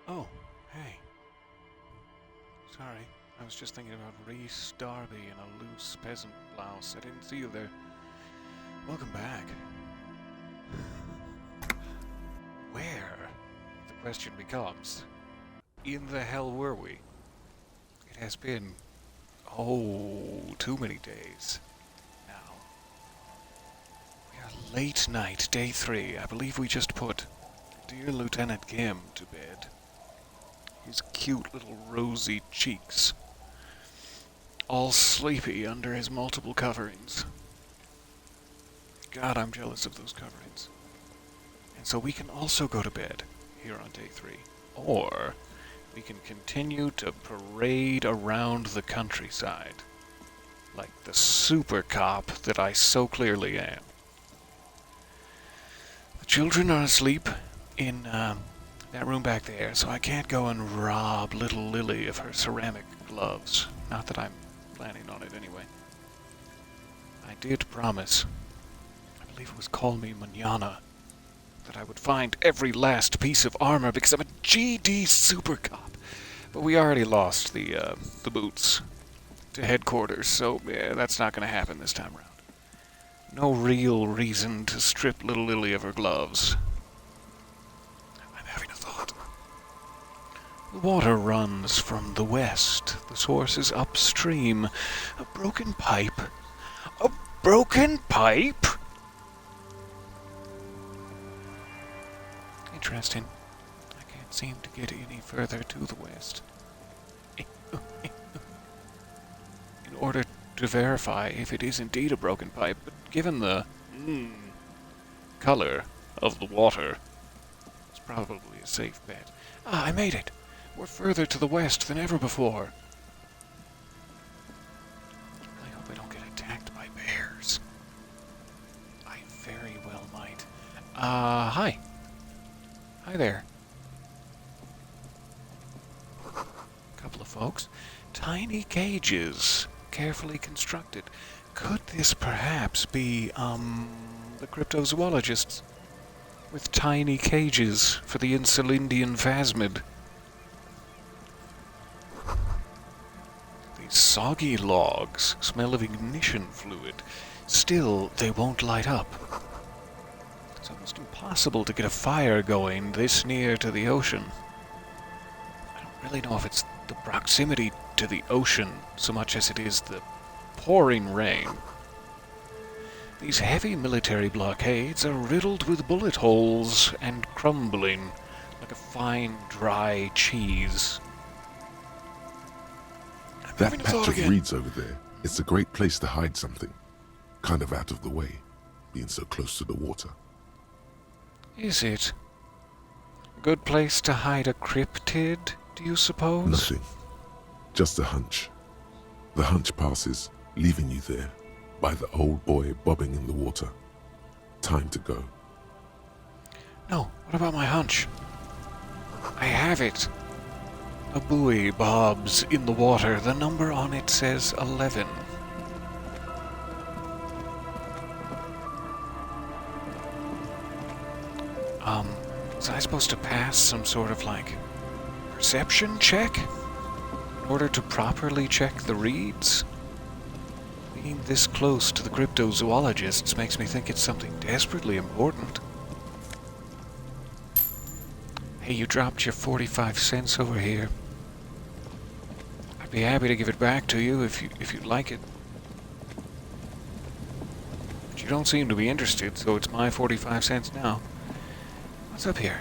Oh, hey. Sorry. I was just thinking about Reese Darby in a loose peasant blouse. I didn't see you there. Welcome back. Where? The question becomes, in the hell were we? It has been, too many days now. We are late night, day 3. I believe we just put dear Lieutenant Kim to bed. His cute little rosy cheeks, all sleepy under his multiple coverings. God, I'm jealous of those coverings. And so we can also go to bed here on day 3. Or we can continue to parade around the countryside like the super cop that I so clearly am. The children are asleep in that room back there, so I can't go and rob little Lily of her ceramic gloves. Not that I'm planning on it anyway. I did promise, I believe it was Call Me Manana, that I would find every last piece of armor because I'm a GD super cop. But we already lost the boots to headquarters, so yeah, that's not going to happen this time around. No real reason to strip little Lily of her gloves. I'm having a thought. The water runs from the west. The source is upstream. A broken pipe. A broken pipe? Interesting. I can't seem to get any further to the west. In order to verify if it is indeed a broken pipe, but given the color of the water, it's probably a safe bet. Ah, I made it! We're further to the west than ever before. I hope I don't get attacked by bears. I very well might. Hi. Hi there. Couple of folks. Tiny cages, carefully constructed. Could this perhaps be, the cryptozoologists? With tiny cages for the Insulindian phasmid. These soggy logs smell of ignition fluid. Still, they won't light up. It's almost impossible to get a fire going this near to the ocean. I don't really know if it's the proximity to the ocean so much as it is the pouring rain. These heavy military blockades are riddled with bullet holes and crumbling like a fine, dry cheese. That patch of reeds over there, it's a great place to hide something. Kind of out of the way, being so close to the water. Is it? A good place to hide a cryptid, do you suppose? Nothing. Just a hunch. The hunch passes, leaving you there, by the old boy bobbing in the water. Time to go. No, what about my hunch? I have it. A buoy bobs in the water. The number on it says 11. Was I supposed to pass some sort of, perception check? In order to properly check the reads? Being this close to the cryptozoologists makes me think it's something desperately important. Hey, you dropped your 45 cents over here. I'd be happy to give it back to you if you'd like it. But you don't seem to be interested, so it's my 45 cents now. What's up here?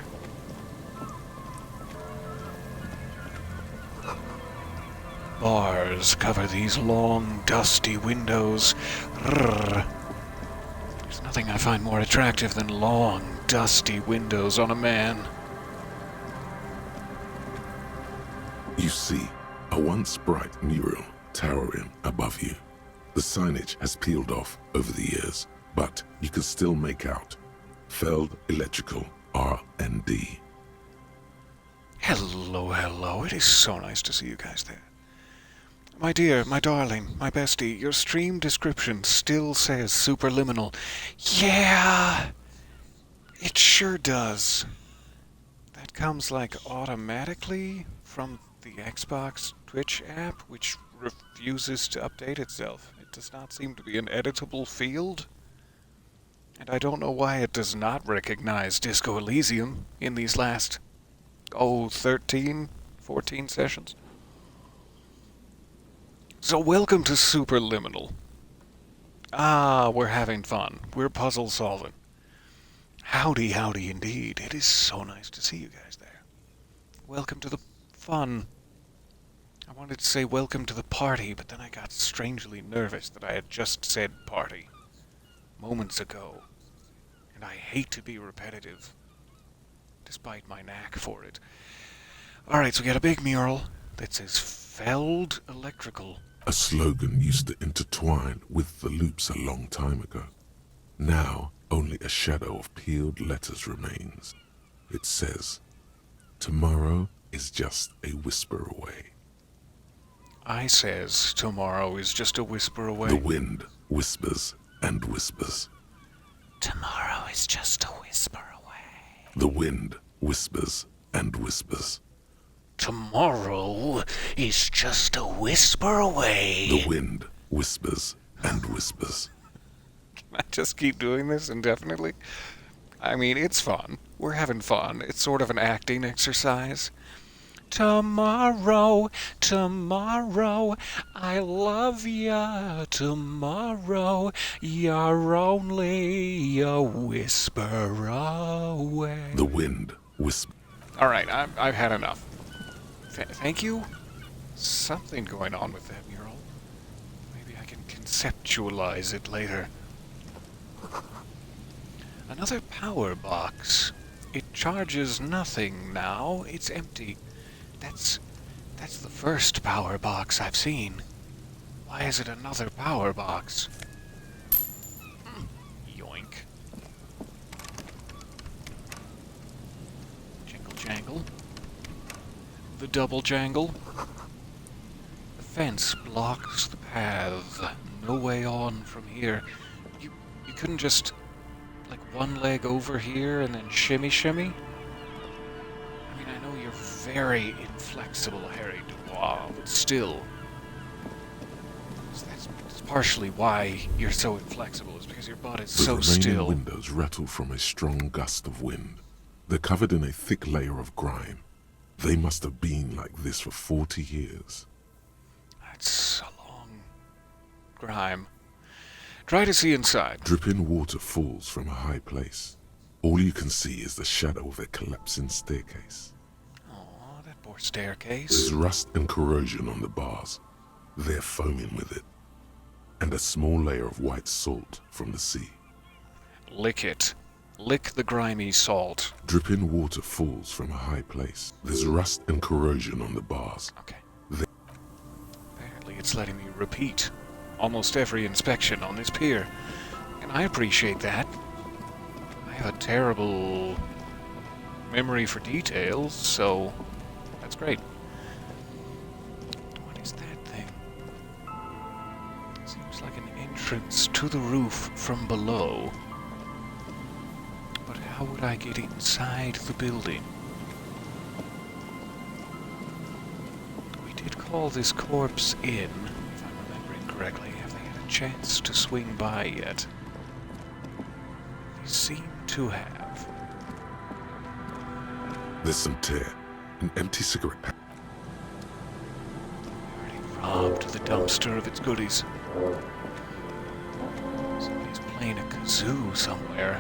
Bars cover these long, dusty windows. Rrr. There's nothing I find more attractive than long, dusty windows on a man. You see a once bright mural towering above you. The signage has peeled off over the years, but you can still make out Feld Electrical R&D. Hello, hello. It is so nice to see you guys there. My dear, my darling, my bestie, your stream description still says superliminal. Yeah, it sure does. That comes like automatically from the Xbox Twitch app, which refuses to update itself. It does not seem to be an editable field. And I don't know why it does not recognize Disco Elysium in these last, 13, 14 sessions. So welcome to Superliminal. Ah, we're having fun. We're puzzle solving. Howdy, howdy indeed. It is so nice to see you guys there. Welcome to the fun. I wanted to say welcome to the party, but then I got strangely nervous that I had just said party moments ago. And I hate to be repetitive, despite my knack for it. Alright, so we got a big mural that says Feld Electrical. A slogan used to intertwine with the loops a long time ago. Now, only a shadow of peeled letters remains. It says, tomorrow is just a whisper away. I says tomorrow is just a whisper away. The wind whispers and whispers. Tomorrow is just a whisper away. The wind whispers and whispers. Tomorrow is just a whisper away. The wind whispers and whispers. Can I just keep doing this indefinitely? I mean, it's fun. We're having fun. It's sort of an acting exercise. Tomorrow, tomorrow, I love ya. Tomorrow, you're only a whisper away. The wind whispers. All right, I've had enough. Thank you? Something going on with that mural. Maybe I can conceptualize it later. Another power box. It charges nothing now. It's empty. That's the first power box I've seen. Why is it another power box? Yoink. Jingle jangle. The double jangle. The fence blocks the path. No way on from here. You couldn't just, like, one leg over here and then shimmy shimmy? I mean, I know you're very inflexible, Harry Dubois, but still. That's partially why you're so inflexible, is because your butt is so still. The remaining windows rattle from a strong gust of wind. They're covered in a thick layer of grime. They must have been like this for 40 years. That's a long grime. Try to see inside. Dripping water falls from a high place. All you can see is the shadow of a collapsing staircase. Aw, that poor staircase. There's rust and corrosion on the bars. They're foaming with it. And a small layer of white salt from the sea. Lick it. Lick the grimy salt. Dripping water falls from a high place. There's rust and corrosion on the bars. Okay. Apparently it's letting me repeat almost every inspection on this pier. And I appreciate that. I have a terrible memory for details, so that's great. What is that thing? Seems like an entrance to the roof from below. But how would I get inside the building? We did call this corpse in, if I'm remembering correctly. Have they had a chance to swing by yet? They seem to have. There's some tear. An empty cigarette pack. Already robbed the dumpster of its goodies. Somebody's playing a kazoo somewhere.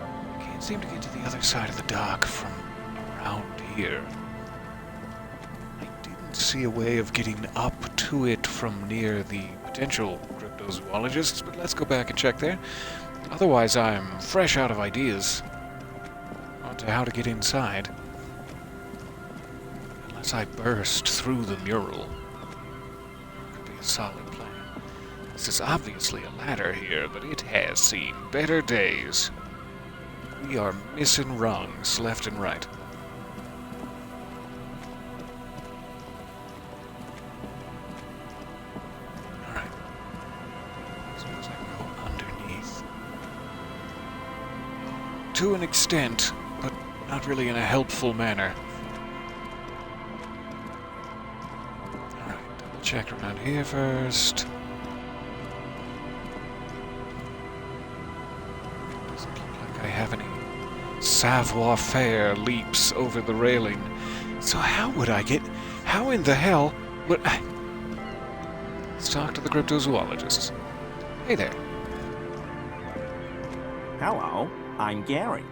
I can't seem to get to the other side of the dock from around here. I didn't see a way of getting up to it from near the potential cryptozoologists, but let's go back and check there. Otherwise, I'm fresh out of ideas onto how to get inside. Unless I burst through the mural. Could be a solid plan. This is obviously a ladder here, but it has seen better days. We are missing rungs left and right. Alright. Suppose I can go underneath. To an extent, but Not really in a helpful manner. Alright, double check around here first. Doesn't look like I have any savoir-faire leaps over the railing. So how would I get... How in the hell would I... Let's talk to the cryptozoologists. Hey there. Hello, I'm Gary.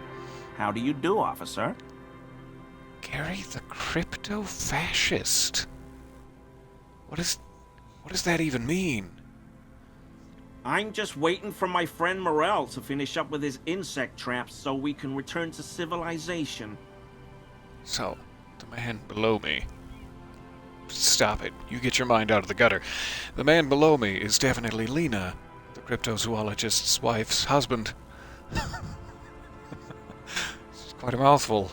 How do you do, officer? Gary the crypto-fascist. What does that even mean? I'm just waiting for my friend Morel to finish up with his insect traps so we can return to civilization. So, the man below me... Stop it. You get your mind out of the gutter. The man below me is definitely Lena, the cryptozoologist's wife's husband. It's quite a mouthful.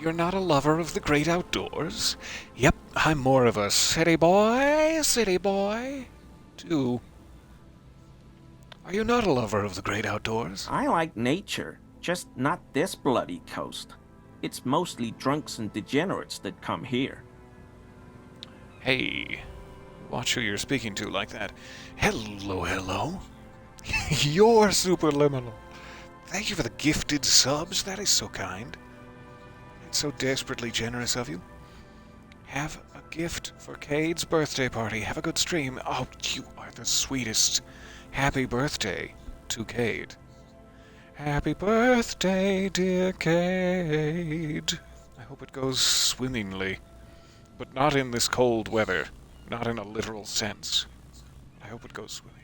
You're not a lover of the great outdoors? Yep, I'm more of a city boy, too. Are you not a lover of the great outdoors? I like nature, just not this bloody coast. It's mostly drunks and degenerates that come here. Hey, watch who you're speaking to like that. Hello. You're superliminal. Thank you for the gifted subs. That is so kind. It's so desperately generous of you. Have a gift for Cade's birthday party. Have a good stream. Oh, you are the sweetest. Happy birthday to Cade. Happy birthday, dear Cade. I hope it goes swimmingly. But not in this cold weather. Not in a literal sense. I hope it goes swimmingly.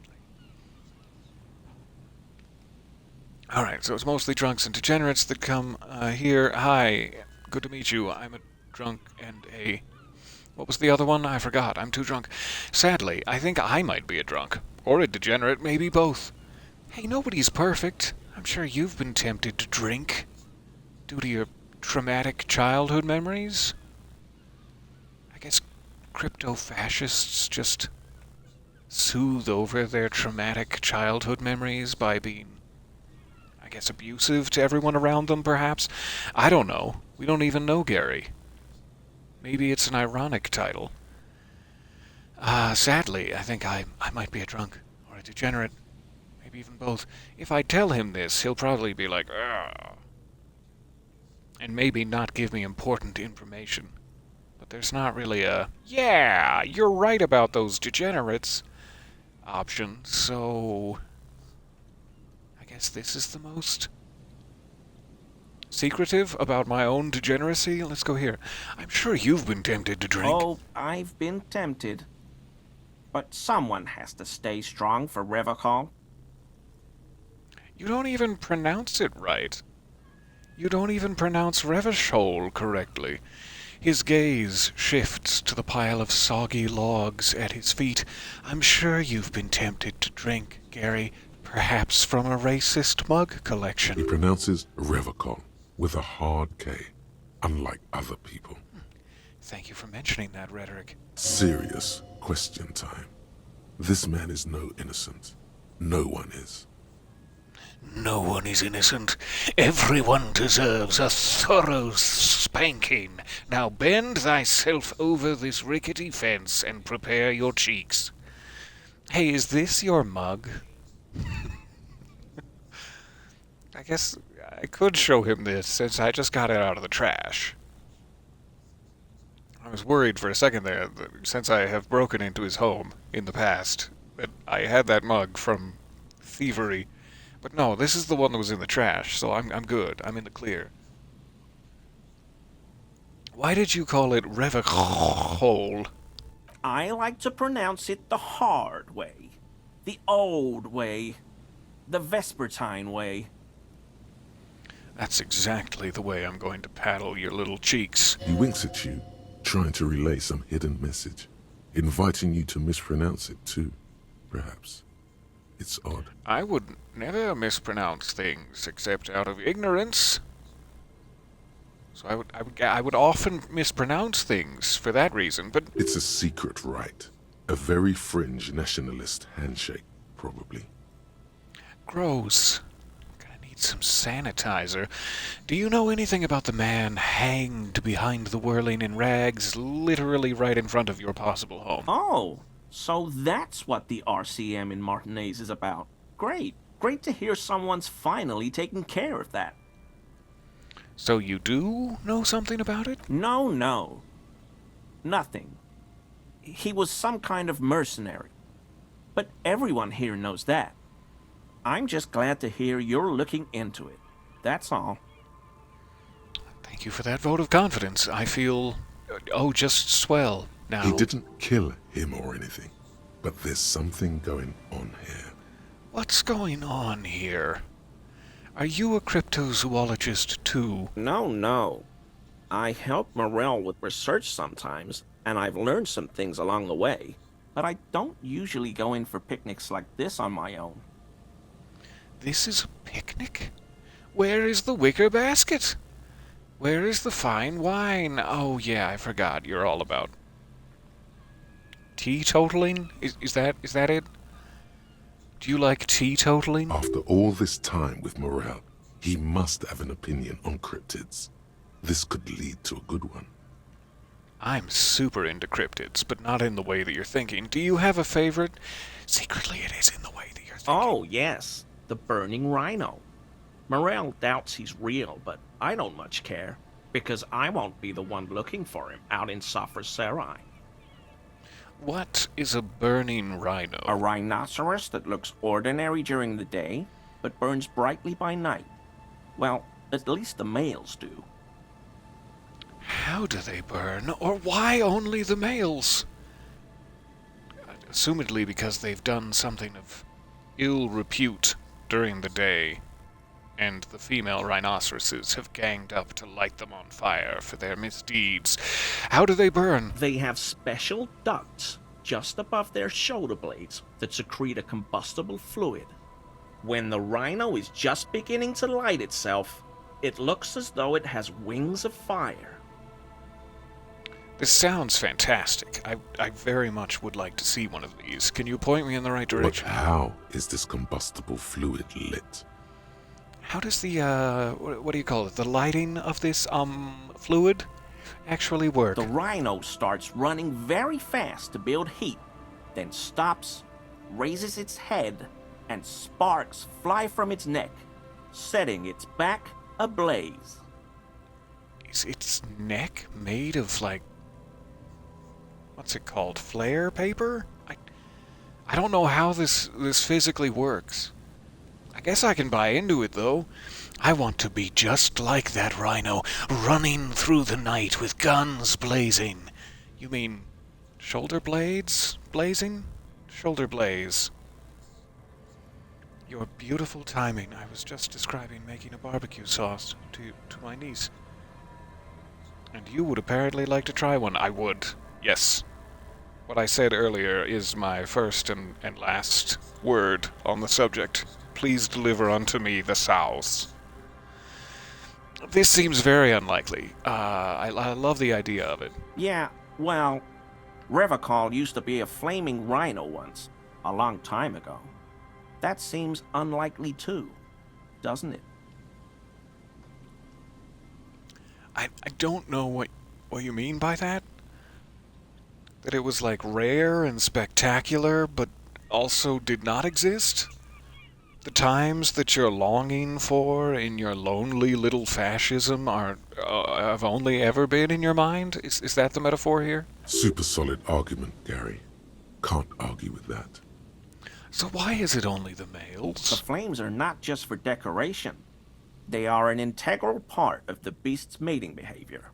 Alright, so it's mostly drunks and degenerates that come here. Hi, good to meet you. I'm a drunk and a... What was the other one? I forgot. I'm too drunk. Sadly, I think I might be a drunk. Or a degenerate, maybe both. Hey, nobody's perfect. I'm sure you've been tempted to drink. Due to your traumatic childhood memories? I guess crypto-fascists just soothe over their traumatic childhood memories by being, I guess, abusive to everyone around them, perhaps? I don't know. We don't even know Gary. Maybe it's an ironic title. Sadly, I think I might be a drunk, or a degenerate, maybe even both. If I tell him this, he'll probably be like, "Ugh," and maybe not give me important information. But there's not really a, yeah, you're right about those degenerates option, so I guess this is the most secretive about my own degeneracy. Let's go here. I'm sure you've been tempted to drink. Oh, I've been tempted. But someone has to stay strong for Revocol. You don't even pronounce it right. You don't even pronounce Revachol correctly. His gaze shifts to the pile of soggy logs at his feet. I'm sure you've been tempted to drink, Gary, perhaps from a racist mug collection. He pronounces Revocol with a hard K, unlike other people. Thank you for mentioning that rhetoric. Serious question time. This man is no innocent. No one is. No one is innocent. Everyone deserves a thorough spanking. Now bend thyself over this rickety fence and prepare your cheeks. Hey, is this your mug? I guess I could show him this since I just got it out of the trash. I was worried for a second there that since I have broken into his home in the past that I had that mug from thievery. But no, this is the one that was in the trash, so I'm good. I'm in the clear. Why did you call it Revachol? I like to pronounce it the hard way. The old way. The Vespertine way. That's exactly the way I'm going to paddle your little cheeks. He winks at you, trying to relay some hidden message, inviting you to mispronounce it too, perhaps. It's odd. I would never mispronounce things except out of ignorance. So I would often mispronounce things for that reason, but... It's a secret rite. A very fringe nationalist handshake, probably. Gross. I'm gonna need need some sanitizer. Do you know anything about the man hanged behind the whirling in rags, literally right in front of your possible home? Oh, so that's what the RCM in Martinez is about. Great. Great to hear someone's finally taking care of that. So you do know something about it? No. Nothing. He was some kind of mercenary. But everyone here knows that. I'm just glad to hear you're looking into it. That's all. Thank you for that vote of confidence. I feel, just swell now. He didn't kill him or anything, but there's something going on here. What's going on here? Are you a cryptozoologist too? No. I help Morel with research sometimes, and I've learned some things along the way. But I don't usually go in for picnics like this on my own. This is a picnic? Where is the wicker basket? Where is the fine wine? Oh yeah, I forgot. You're all about teetotaling? Is that it? Do you like teetotaling? After all this time with Morel, he must have an opinion on cryptids. This could lead to a good one. I'm super into cryptids, but not in the way that you're thinking. Do you have a favorite? Secretly, it is in the way that you're thinking. Oh, yes. The burning rhino. Morel doubts he's real, but I don't much care, because I won't be the one looking for him out in Safra Serai. What is a burning rhino? A rhinoceros that looks ordinary during the day, but burns brightly by night. Well, at least the males do. How do they burn? Or why only the males? Assumedly because they've done something of ill repute during the day, and the female rhinoceroses have ganged up to light them on fire for their misdeeds. How do they burn? They have special ducts just above their shoulder blades that secrete a combustible fluid. When the rhino is just beginning to light itself, it looks as though it has wings of fire. This sounds fantastic. I very much would like to see one of these. Can you point me in the right But direction? how is this combustible fluid lit? How does the, what do you call it? The lighting of this, fluid actually work? The rhino starts running very fast to build heat, then stops, raises its head, and sparks fly from its neck, setting its back ablaze. Is its neck made of, like, what's it called? Flare paper? I don't know how this physically works. I guess I can buy into it, though. I want to be just like that rhino, running through the night with guns blazing. You mean shoulder blades blazing? Shoulder blaze. Your beautiful timing. I was just describing making a barbecue sauce to my niece. And you would apparently like to try one. I would. Yes. What I said earlier is my first and last word on the subject. Please deliver unto me the sauce. This seems very unlikely. I love the idea of it. Yeah, well, Revacol used to be a flaming rhino once, a long time ago. That seems unlikely too, doesn't it? I don't know what you mean by that. That it was like rare and spectacular, but also did not exist? The times that you're longing for in your lonely little fascism have only ever been in your mind? Is that the metaphor here? Super solid argument, Gary. Can't argue with that. So why is it only the The males? flames are not just for decoration. They are an integral part of the beast's mating behavior.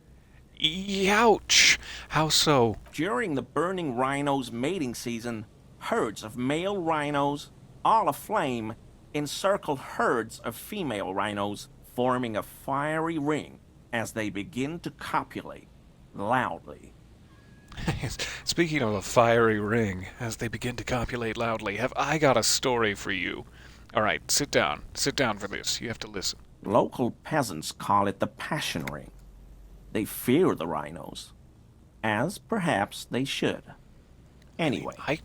Youch! How so? During the burning rhino's mating season, herds of male rhinos, all aflame, encircle herds of female rhinos, forming a fiery ring as they begin to copulate loudly. Speaking of a fiery ring, as they begin to copulate loudly, have I got a story for you. Alright, sit down. Sit down for this. You have to listen. Local peasants call it the passion ring. They fear the rhinos, as perhaps they should. Anyway, I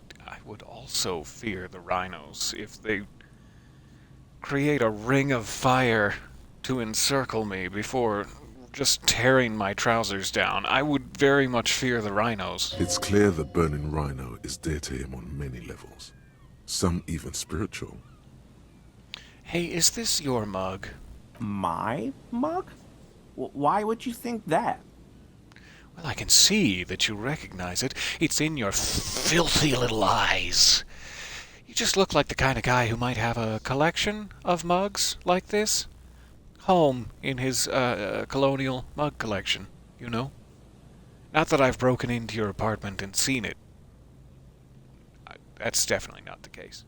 would also fear the rhinos if they create a ring of fire to encircle me before just tearing my trousers down, I would very much fear the rhinos. It's clear the burning rhino is dear to him on many levels, some even spiritual. Hey, is this your mug? My mug? Why would you think that? Well, I can see that you recognize it. It's in your filthy little eyes. You just look like the kind of guy who might have a collection of mugs like this. Home in his colonial mug collection, you know? Not that I've broken into your apartment and seen it. That's definitely not the case.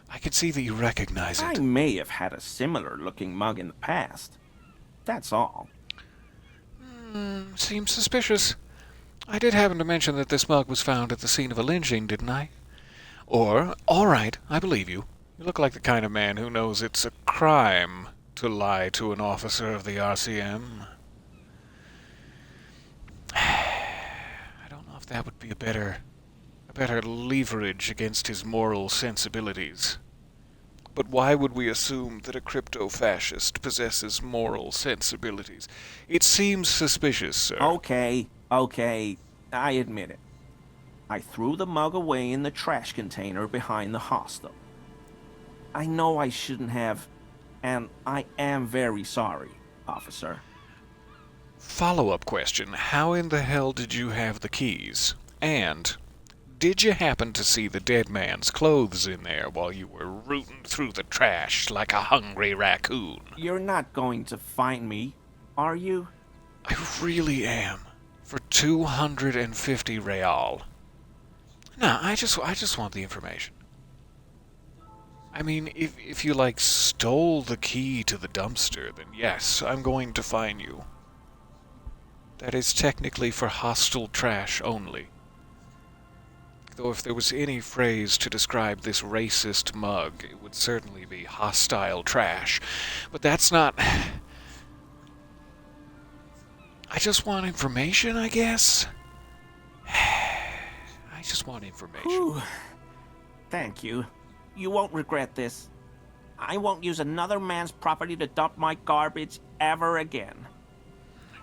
I can see that you recognize I it. may have had a similar-looking mug in the past. That's all. Seems suspicious. I did happen to mention that this mug was found at the scene of a lynching, didn't I? Or, all right, I believe you. You look like the kind of man who knows it's a crime to lie to an officer of the RCM. I don't know if that would be a better leverage against his moral sensibilities. But why would we assume that a crypto-fascist possesses moral sensibilities? It seems suspicious, sir. Okay, I admit it. I threw the mug away in the trash container behind the hostel. I know I shouldn't have, and I am very sorry, officer. Follow-up question. How in the hell did you have the keys? And did you happen to see the dead man's clothes in there while you were rooting through the trash like a hungry raccoon? You're not going to find me, are you? I really am. For 250 real. No, I just want the information. I mean, if you, like, stole the key to the dumpster, then yes, I'm going to fine you. That is technically for hostile trash only. Though if there was any phrase to describe this racist mug, it would certainly be hostile trash. But that's not... I just want information, I guess? I just want information. Whew. Thank you. You won't regret this. I won't use another man's property to dump my garbage ever again.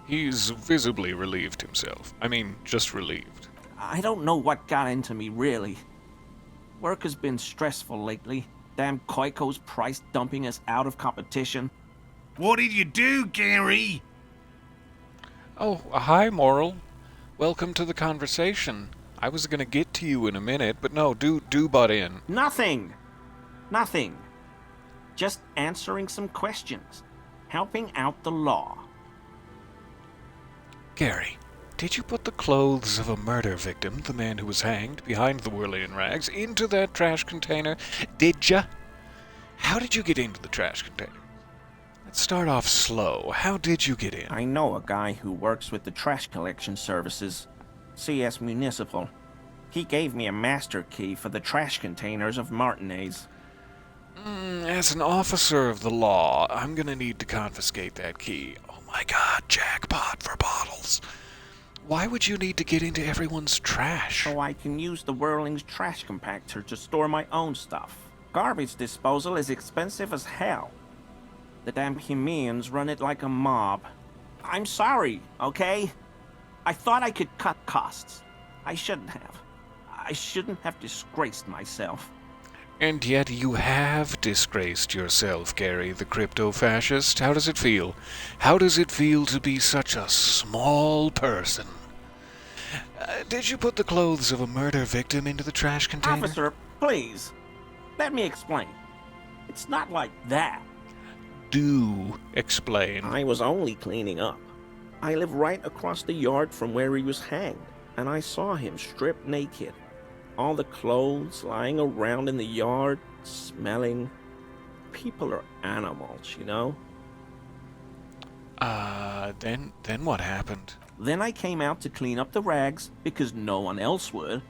He's visibly relieved himself. I mean, just relieved. I don't know what got into me, really. Work has been stressful lately. Damn Koiko's price dumping us out of competition. What did you do, Gary? Oh, hi, Moral. Welcome to the conversation. I was gonna get to you in a minute, but no, do butt in. Nothing. Just answering some questions. Helping out the law. Gary, did you put the clothes of a murder victim, the man who was hanged behind the whirling rags, into that trash container? Did ya? How did you get into the trash container? Let's start off slow. How did you get in? I know a guy who works with the trash collection services. CS Municipal. He gave me a master key for the trash containers of Martinez. As an officer of the law, I'm gonna need to confiscate that key. Oh my god, jackpot for bottles. Why would you need to get into everyone's trash? So I can use the Whirling's trash compactor to store my own stuff. Garbage disposal is expensive as hell. The damn Hemians run it like a mob. I'm sorry, okay? I thought I could cut costs. I shouldn't have. I shouldn't have disgraced myself. And yet you have disgraced yourself, Gary, the crypto-fascist. How does it feel? How does it feel to be such a small person? Did you put the clothes of a murder victim into the trash container? Officer, please. Let me explain. It's not like that. Do explain. I was only cleaning up. I live right across the yard from where he was hanged, and I saw him stripped naked. All the clothes lying around in the yard, smelling. People are animals, you know? Then what happened? Then I came out to clean up the rags, because no one else would.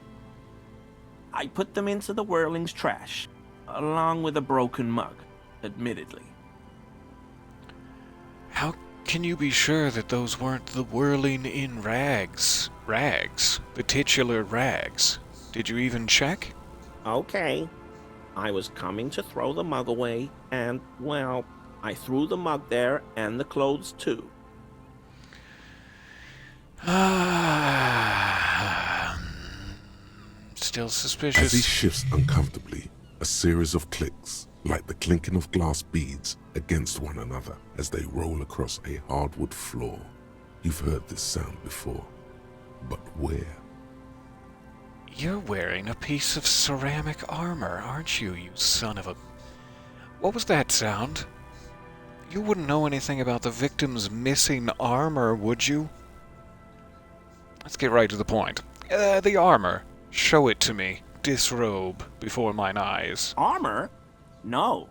I put them into the Whirling's trash, along with a broken mug, admittedly. How can you be sure that those weren't the whirling in rags? Rags? The titular rags? Did you even check? Okay. I was coming to throw the mug away, and, well, I threw the mug there and the clothes too. Still As he suspicious. shifts uncomfortably, a series of clicks, like the clinking of glass beads against one another as they roll across a hardwood floor. You've heard this sound before, but where? You're wearing a piece of ceramic armor, aren't you, you son of a... What was that sound? You wouldn't know anything about the victim's missing armor, would you? Let's get right to the point. The armor. Show it to me. Disrobe before mine eyes. Armor? No.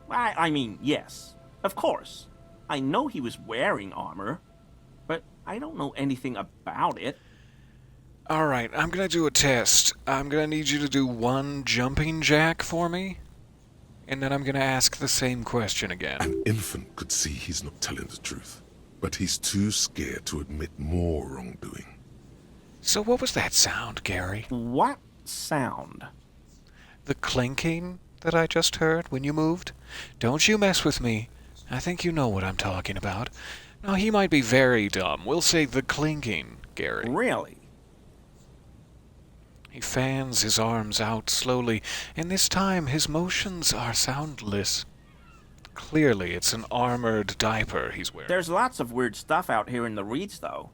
I mean, yes, of course. I know he was wearing armor, but I don't know anything about it. Alright, I'm gonna do a test. I'm gonna need you to do one jumping jack for me, and then I'm gonna ask the same question again. An infant could see he's not telling the truth, but he's too scared to admit more wrongdoing. So what was that sound, Gary? What sound? The clinking that I just heard when you moved? Don't you mess with me. I think you know what I'm talking about. Now, he might be very dumb. We'll say the clinking, Gary. Really? He fans his arms out slowly, and this time his motions are soundless. Clearly, it's an armored diaper he's wearing. There's lots of weird stuff out here in the reeds, though.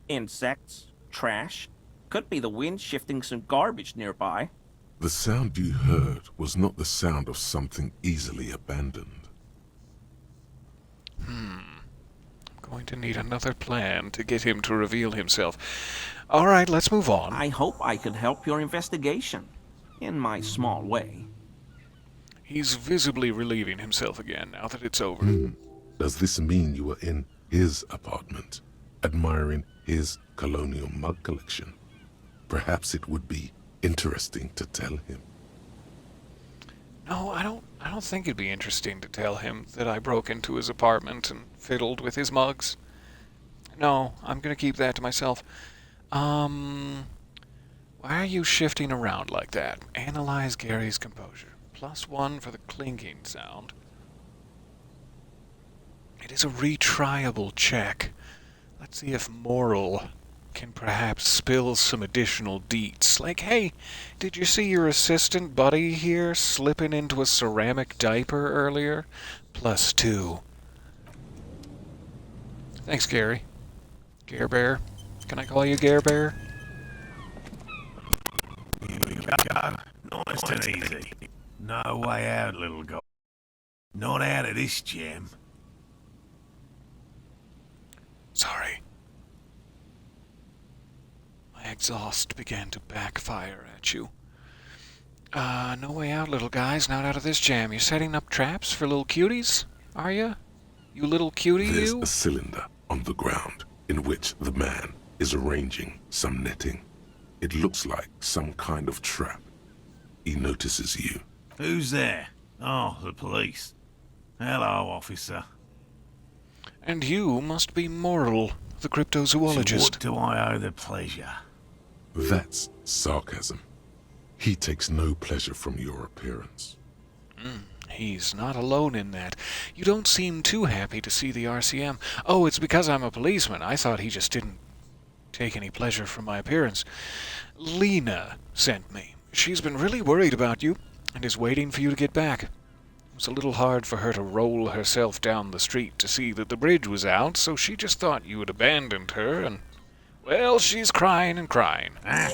Insects, trash. Could be the wind shifting some garbage nearby. The sound you heard was not the sound of something easily abandoned. I'm going to need another plan to get him to reveal himself. All right, let's move on. I hope I could help your investigation. In my small way. He's visibly relieving himself again now that it's over. Does this mean you were in his apartment, admiring his colonial mug collection? Perhaps it would be interesting to tell him. No, I don't think it'd be interesting to tell him that I broke into his apartment and fiddled with his mugs. No, I'm gonna keep that to myself. Why are you shifting around like that? Analyze Gary's composure. +1 for the clinking sound. It is a retriable check. Let's see if moral can perhaps spill some additional deets. Like, hey, did you see your assistant buddy here slipping into a ceramic diaper earlier? +2. Thanks, Gary. Gare Bear. Can I call you Gare Bear? Here we go. Nice and easy. No way out, little guy. Not out of this jam. Sorry. My exhaust began to backfire at you. No way out, little guys. Not out of this jam. You setting up traps for little cuties? Are you? You little cutie, There's you? a cylinder on the ground in which the man is arranging some netting. It looks like some kind of trap. He notices you. Who's there? Oh, the police. Hello, officer. And you must be Moral, the To cryptozoologist. what do I owe the pleasure? That's sarcasm. He takes no pleasure from your appearance. He's not alone in that. You don't seem too happy to see the RCM. Oh, it's because I'm a policeman. I thought he just didn't take any pleasure from my appearance. Lena sent me. She's been really worried about you and is waiting for you to get back. It was a little hard for her to roll herself down the street to see that the bridge was out, so she just thought you had abandoned her, and, well, she's crying and crying. Ah,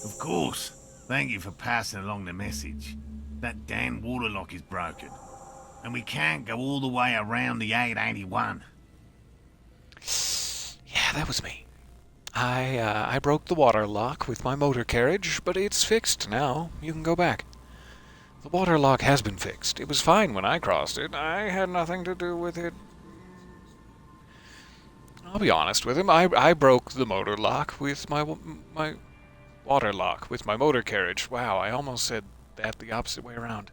of course. Thank you for passing along the message. That damn water lock is broken. And we can't go all the way around the 881. Yeah, that was me. I broke the water lock with my motor carriage, but it's fixed now. You can go back. The water lock has been fixed. It was fine when I crossed it. I had nothing to do with it. I'll be honest with him. I broke the motor lock with my water lock with my motor carriage. Wow, I almost said that the opposite way around.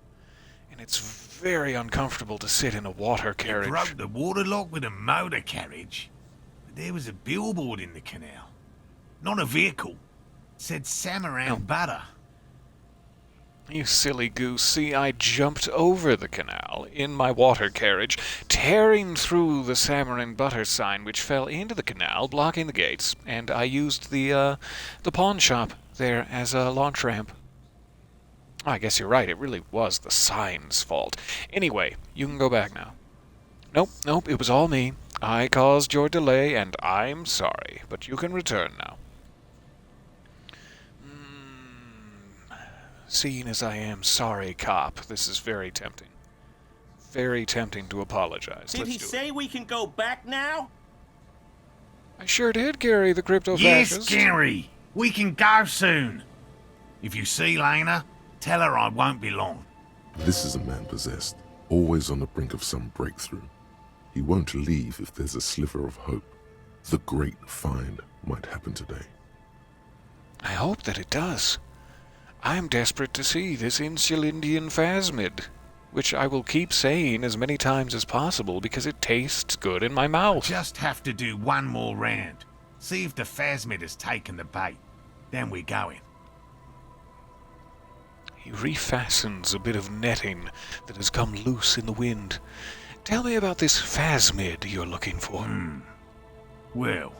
And it's very uncomfortable to sit in a water carriage. Broke the water lock with a motor carriage. But there was a billboard in the canal. Not a vehicle. It said Samaran No. butter. You silly goose. See, I jumped over the canal in my water carriage, tearing through the salmon and butter sign, which fell into the canal, blocking the gates, and I used the pawn shop there as a launch ramp. I guess you're right, it really was the sign's fault. Anyway, you can go back now. Nope, it was all me. I caused your delay, and I'm sorry, but you can return now. Seeing as I am sorry, cop, this is very tempting. Very tempting to apologize. Did he say we can go back now? I sure did, Gary, the Yes, crypto-fascist. Gary. We can go soon. If you see Lena, tell her I won't be long. This is a man possessed, always on the brink of some breakthrough. He won't leave if there's a sliver of hope. The great find might happen today. I hope that it does. I'm desperate to see this Insulindian phasmid, which I will keep saying as many times as possible because it tastes good in my mouth. Just have to do one more round. See if the phasmid has taken the bait. Then we're going. He refastens a bit of netting that has come loose in the wind. Tell me about this phasmid you're looking for. Well,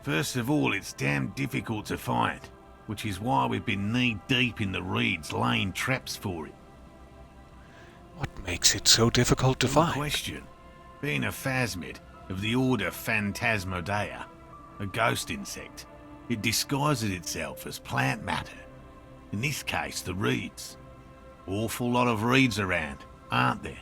first of all, it's damn difficult to find, which is why we've been knee-deep in the reeds laying traps for it. What makes it so difficult to Good find? question. Being a phasmid of the order Phantasmodea, a ghost insect, it disguises itself as plant matter. In this case, the reeds. Awful lot of reeds around, aren't there?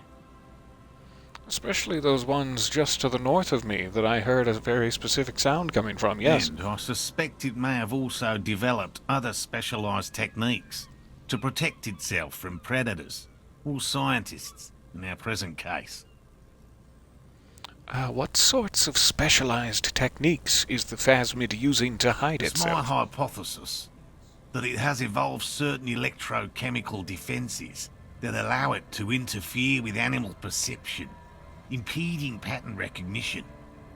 Especially those ones just to the north of me that I heard a very specific sound coming from, yes. And I suspect it may have also developed other specialised techniques to protect itself from predators or scientists in our present case. What sorts of specialized techniques is the phasmid using to hide It's my itself? hypothesis that it has evolved certain electrochemical defences that allow it to interfere with animal perception, impeding pattern recognition,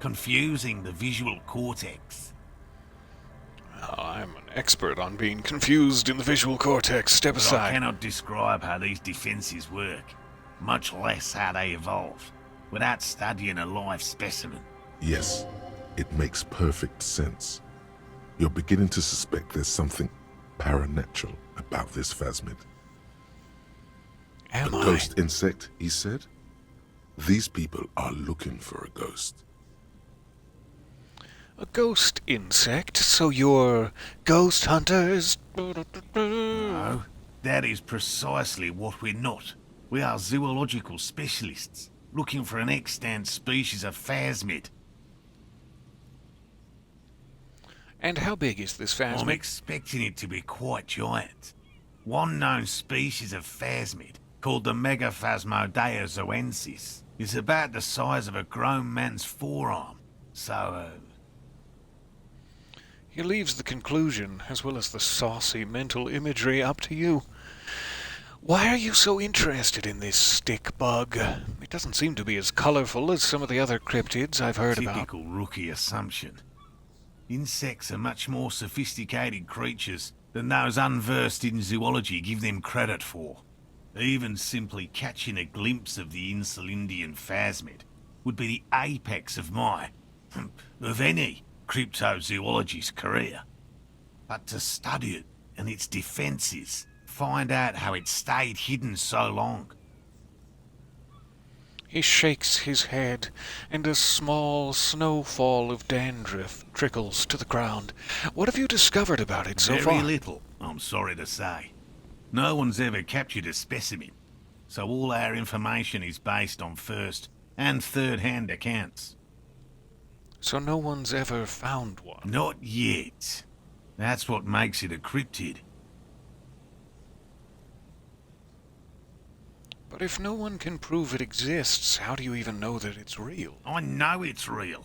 confusing the visual cortex. I'm an expert on being confused in the visual cortex. Step But I aside. cannot describe how these defences work, much less how they evolved, without studying a live specimen. Yes, it makes perfect sense. You're beginning to suspect there's something paranatural about this phasmid. Am A I? ghost insect, he said? These people are looking for a ghost. A ghost insect? So you're ghost hunters? No, that is precisely what we're not. We are zoological specialists, looking for an extant species of phasmid. And how big is this I'm phasmid? expecting it to be quite giant. One known species of phasmid, called the Megaphasmodea zoensis, is about the size of a grown man's forearm. So, He leaves the conclusion, as well as the saucy mental imagery, up to you. Why are you so interested in this stick bug? It doesn't seem to be as colorful as some of the other cryptids I've heard about. typical rookie assumption. Insects are much more sophisticated creatures than those unversed in zoology give them credit for. Even simply catching a glimpse of the Insulindian phasmid would be the apex of of any cryptozoologist's career. But to study it and its defences, find out how it stayed hidden so long. He shakes his head, and a small snowfall of dandruff trickles to the ground. What have you discovered about it so Very far? little, I'm sorry to say. No one's ever captured a specimen, so all our information is based on first and third-hand accounts. So no one's ever found one? Not yet. That's what makes it a cryptid. But if no one can prove it exists, how do you even know that it's real? I know it's real.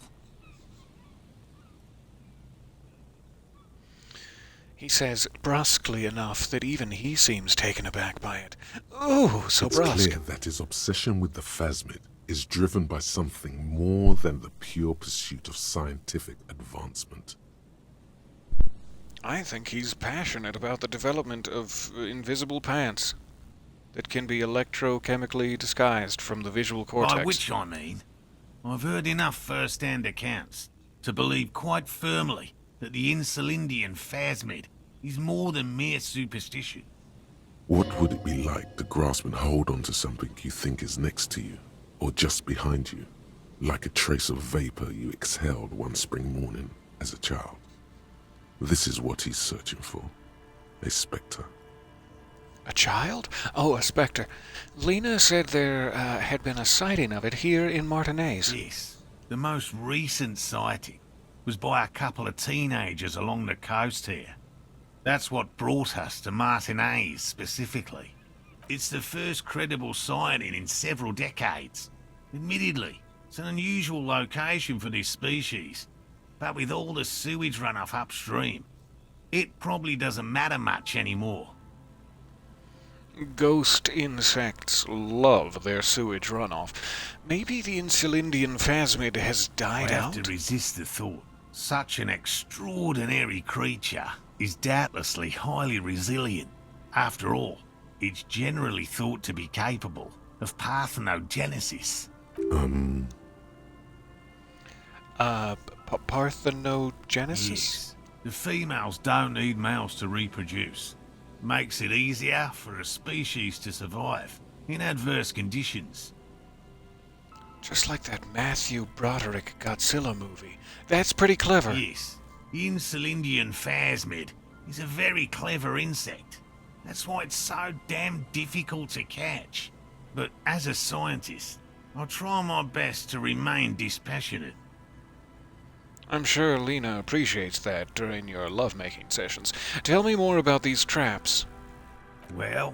He says brusquely enough that even he seems taken aback by it. Oh, so It's brusque. clear that his obsession with the phasmid is driven by something more than the pure pursuit of scientific advancement. I think he's passionate about the development of invisible pants that can be electrochemically disguised from the visual cortex. By which I mean, I've heard enough first-hand accounts to believe quite firmly that the Insulindian phasmid is more than mere superstition. What would it be like to grasp and hold onto something you think is next to you, or just behind you, like a trace of vapor you exhaled one spring morning as a child? This is what he's searching for. A spectre. A child? Oh, a spectre. Lena said there had been a sighting of it here in Martinez. Yes, the most recent sighting was by a couple of teenagers along the coast here. That's what brought us to Martinez specifically. It's the first credible sighting in several decades. Admittedly, it's an unusual location for this species, but with all the sewage runoff upstream, it probably doesn't matter much anymore. Ghost insects love their sewage runoff. Maybe the Insulindian phasmid has died I out? have to resist the thought. Such an extraordinary creature is doubtlessly highly resilient. After all, it's generally thought to be capable of parthenogenesis. Parthenogenesis? Yes. The females don't need males to reproduce. Makes it easier for a species to survive in adverse conditions. Just like that Matthew Broderick Godzilla movie. That's pretty clever. Yes, the Insulindian phasmid is a very clever insect. That's why it's so damn difficult to catch. But as a scientist, I'll try my best to remain dispassionate. I'm sure Lena appreciates that during your lovemaking sessions. Tell me more about these traps. Well,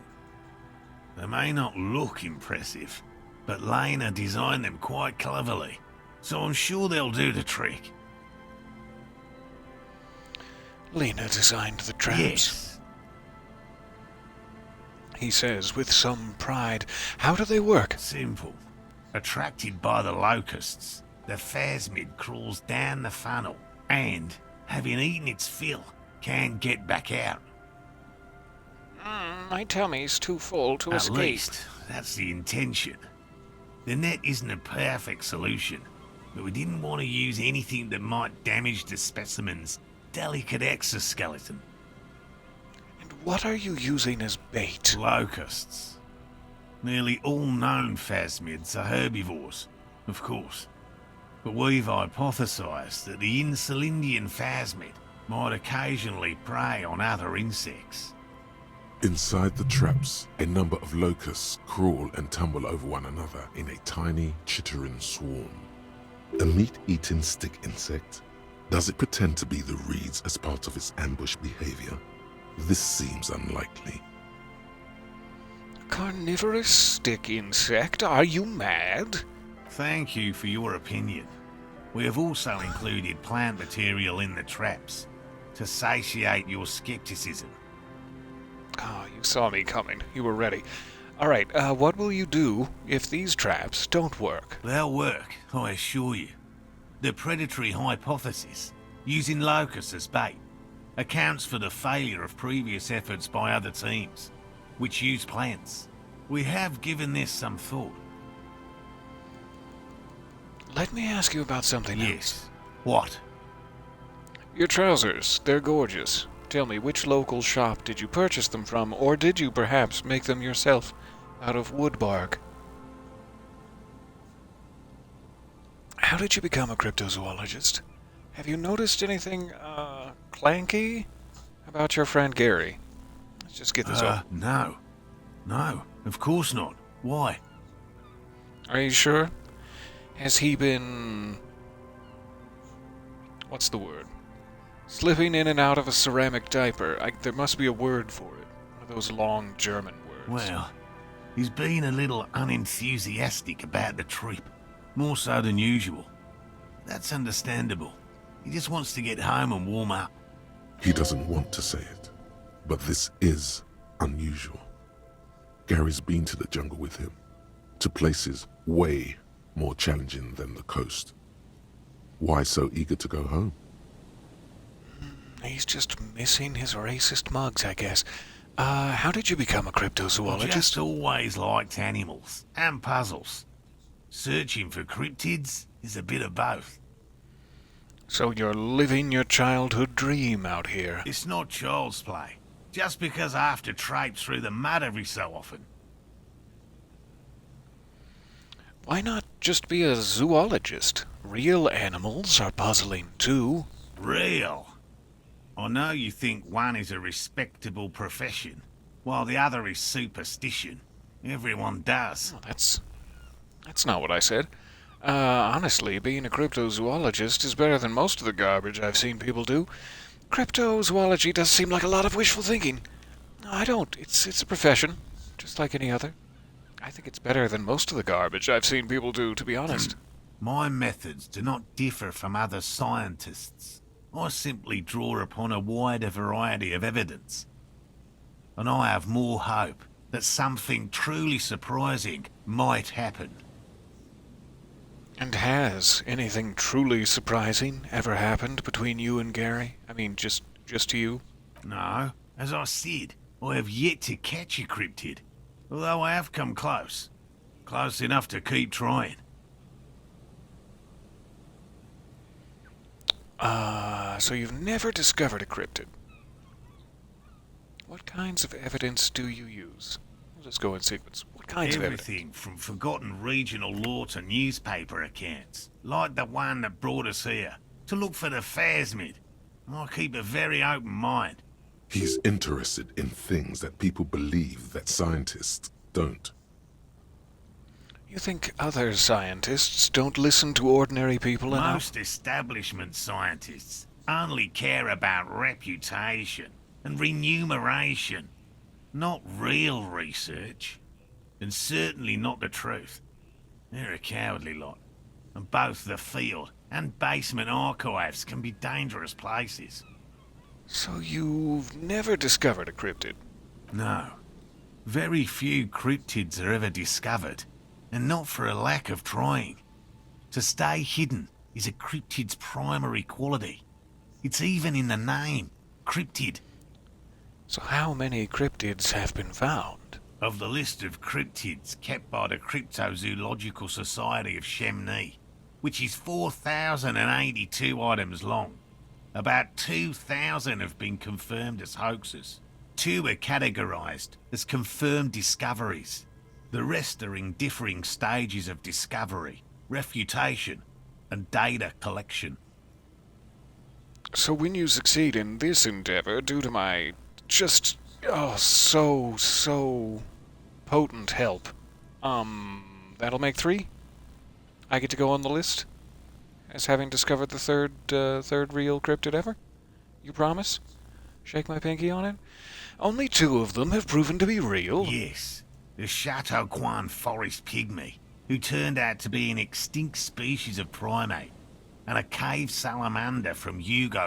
they may not look impressive, but Lena designed them quite cleverly, so I'm sure they'll do the trick. Lena designed the traps. Yes. He says with some pride. How do they work? Simple. Attracted by the locusts, the phasmid crawls down the funnel and, having eaten its fill, can get back out. My tummy's too full to escape. At least, that's the intention. The net isn't a perfect solution, but we didn't want to use anything that might damage the specimen's delicate exoskeleton. And what are you using as bait? Locusts. Nearly all known phasmids are herbivores, of course. But we've hypothesized that the Insulindian phasmid might occasionally prey on other insects. Inside the traps, a number of locusts crawl and tumble over one another in a tiny, chittering swarm. A meat-eating stick insect? Does it pretend to be the reeds as part of its ambush behavior? This seems unlikely. Carnivorous stick insect? Are you mad? Thank you for your opinion. We have also included plant material in the traps to satiate your skepticism. Ah, you saw me coming. You were ready. All right, what will you do if these traps don't work? They'll work, I assure you. The predatory hypothesis, using locusts as bait, accounts for the failure of previous efforts by other teams, which use plants. We have given this some thought. Let me ask you about something else. Yes. What? Your trousers, they're gorgeous. Tell me, which local shop did you purchase them from, or did you perhaps make them yourself out of wood bark? How did you become a cryptozoologist? Have you noticed anything, clanky about your friend Gary? Let's just get this over. No. No, of course not. Why? Are you sure? Has he been... what's the word? Slipping in and out of a ceramic diaper. There must be a word for it. One of those long German words. Well, he's been a little unenthusiastic about the trip. More so than usual. That's understandable. He just wants to get home and warm up. He doesn't want to say it, but this is unusual. Gary's been to the jungle with him, to places way more challenging than the coast. Why so eager to go home? He's just missing his racist mugs, I guess. How did you become a I cryptozoologist? just always liked animals and puzzles. Searching for cryptids is a bit of both. So you're living your childhood dream out here. It's not child's play. Just because I have to traipse through the mud every so often. Why not just be a zoologist? Real animals are puzzling too. Real. I know you think one is a respectable profession, while the other is superstition. Everyone does. Well, that's not what I said. Honestly, being a cryptozoologist is better than most of the garbage I've seen people do. Cryptozoology does seem like a lot of wishful thinking. No, I don't. It's a profession, just like any other. I think it's better than most of the garbage I've seen people do, to be honest. My methods do not differ from other scientists. I simply draw upon a wider variety of evidence. And I have more hope that something truly surprising might happen. And has anything truly surprising ever happened between you and Gary? I mean, just you? No, as I said, I have yet to catch a cryptid. Although I have come close. Close enough to keep trying. So you've never discovered a cryptid. What kinds of evidence do you use? We'll just go in sequence. What kinds of evidence? Everything from forgotten regional lore to newspaper accounts, like the one that brought us here, to look for the phasmid. I keep a very open mind. He's interested in things that people believe that scientists don't. You think other scientists don't listen to ordinary people enough? Most establishment scientists only care about reputation and remuneration, not real research, and certainly not the truth. They're a cowardly lot, and both the field and basement archives can be dangerous places. So you've never discovered a cryptid? No. Very few cryptids are ever discovered, and not for a lack of trying. To stay hidden is a cryptid's primary quality. It's even in the name, cryptid. So how many cryptids have been found? Of the list of cryptids kept by the Cryptozoological Society of Chemney, which is 4,082 items long, about 2,000 have been confirmed as hoaxes. 2 are categorized as confirmed discoveries. The rest are in differing stages of discovery, refutation, and data collection. So when you succeed in this endeavor, due to my so potent help, that'll make 3? I get to go on the list as having discovered the third real cryptid ever? You promise? Shake my pinky on it? Only 2 of them have proven to be real. Yes, the Chateau Quan forest pygmy, who turned out to be an extinct species of primate, and a cave salamander from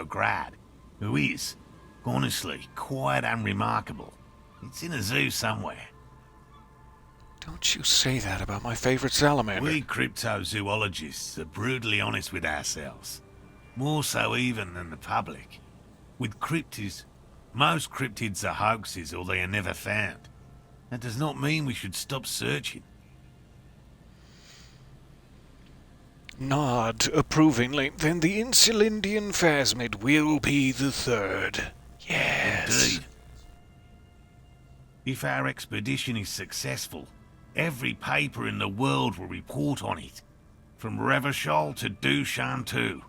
Grad, who is, honestly, quite unremarkable. It's in a zoo somewhere. Don't you say that about my favorite salamander. We cryptozoologists are brutally honest with ourselves. More so even than the public. With cryptids, most cryptids are hoaxes or they are never found. That does not mean we should stop searching. Nod approvingly. Then the Insulindian phasmid will be the 3rd. Yes. Indeed. If our expedition is successful, every paper in the world will report on it. From Revachol to Dushantu.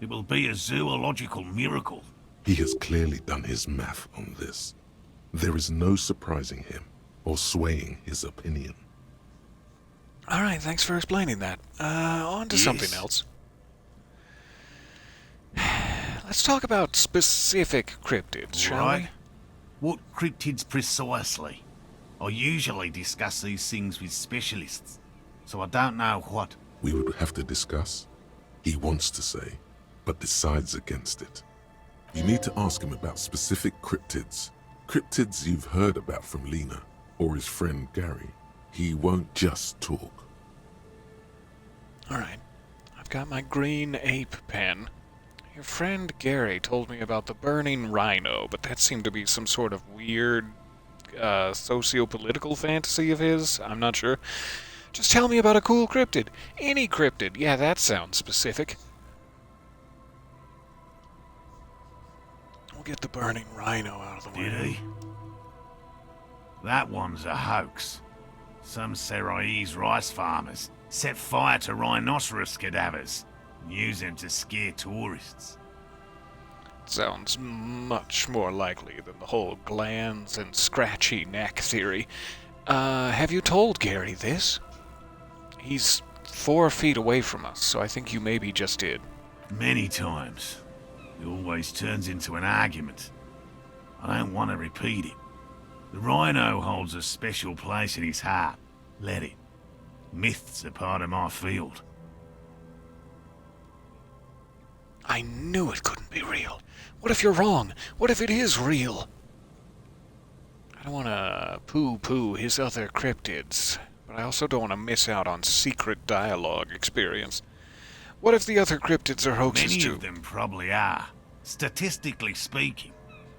It will be a zoological miracle. He has clearly done his math on this. There is no surprising him or swaying his opinion. All right, thanks for explaining that. On to something else. Let's talk about specific cryptids, shall we? What cryptids precisely? I usually discuss these things with specialists, so I don't know what. We would have to discuss. He wants to say, but decides against it. You need to ask him about specific cryptids. Cryptids you've heard about from Lena or his friend Gary. He won't just talk. All right. I've got my green ape pen. Your friend Gary told me about the burning rhino, but that seemed to be some sort of weird socio-political fantasy of his. I'm not sure. Just tell me about a cool cryptid. Any cryptid. Yeah, that sounds specific. We'll get the burning rhino out of the way. Did he? That one's a hoax. Some Seraise rice farmers set fire to rhinoceros cadavers and use them to scare tourists. Sounds much more likely than the whole glands and scratchy neck theory. Have you told Gary this? He's 4 feet away from us, so I think you maybe just did. Many times. It always turns into an argument. I don't want to repeat it. The rhino holds a special place in his heart. Let it. Myths are part of my field. I knew it couldn't be real. What if you're wrong? What if it is real? I don't want to poo-poo his other cryptids, but I also don't want to miss out on secret dialogue experience. What if the other cryptids are hoaxes Many too? of them probably are. Statistically speaking,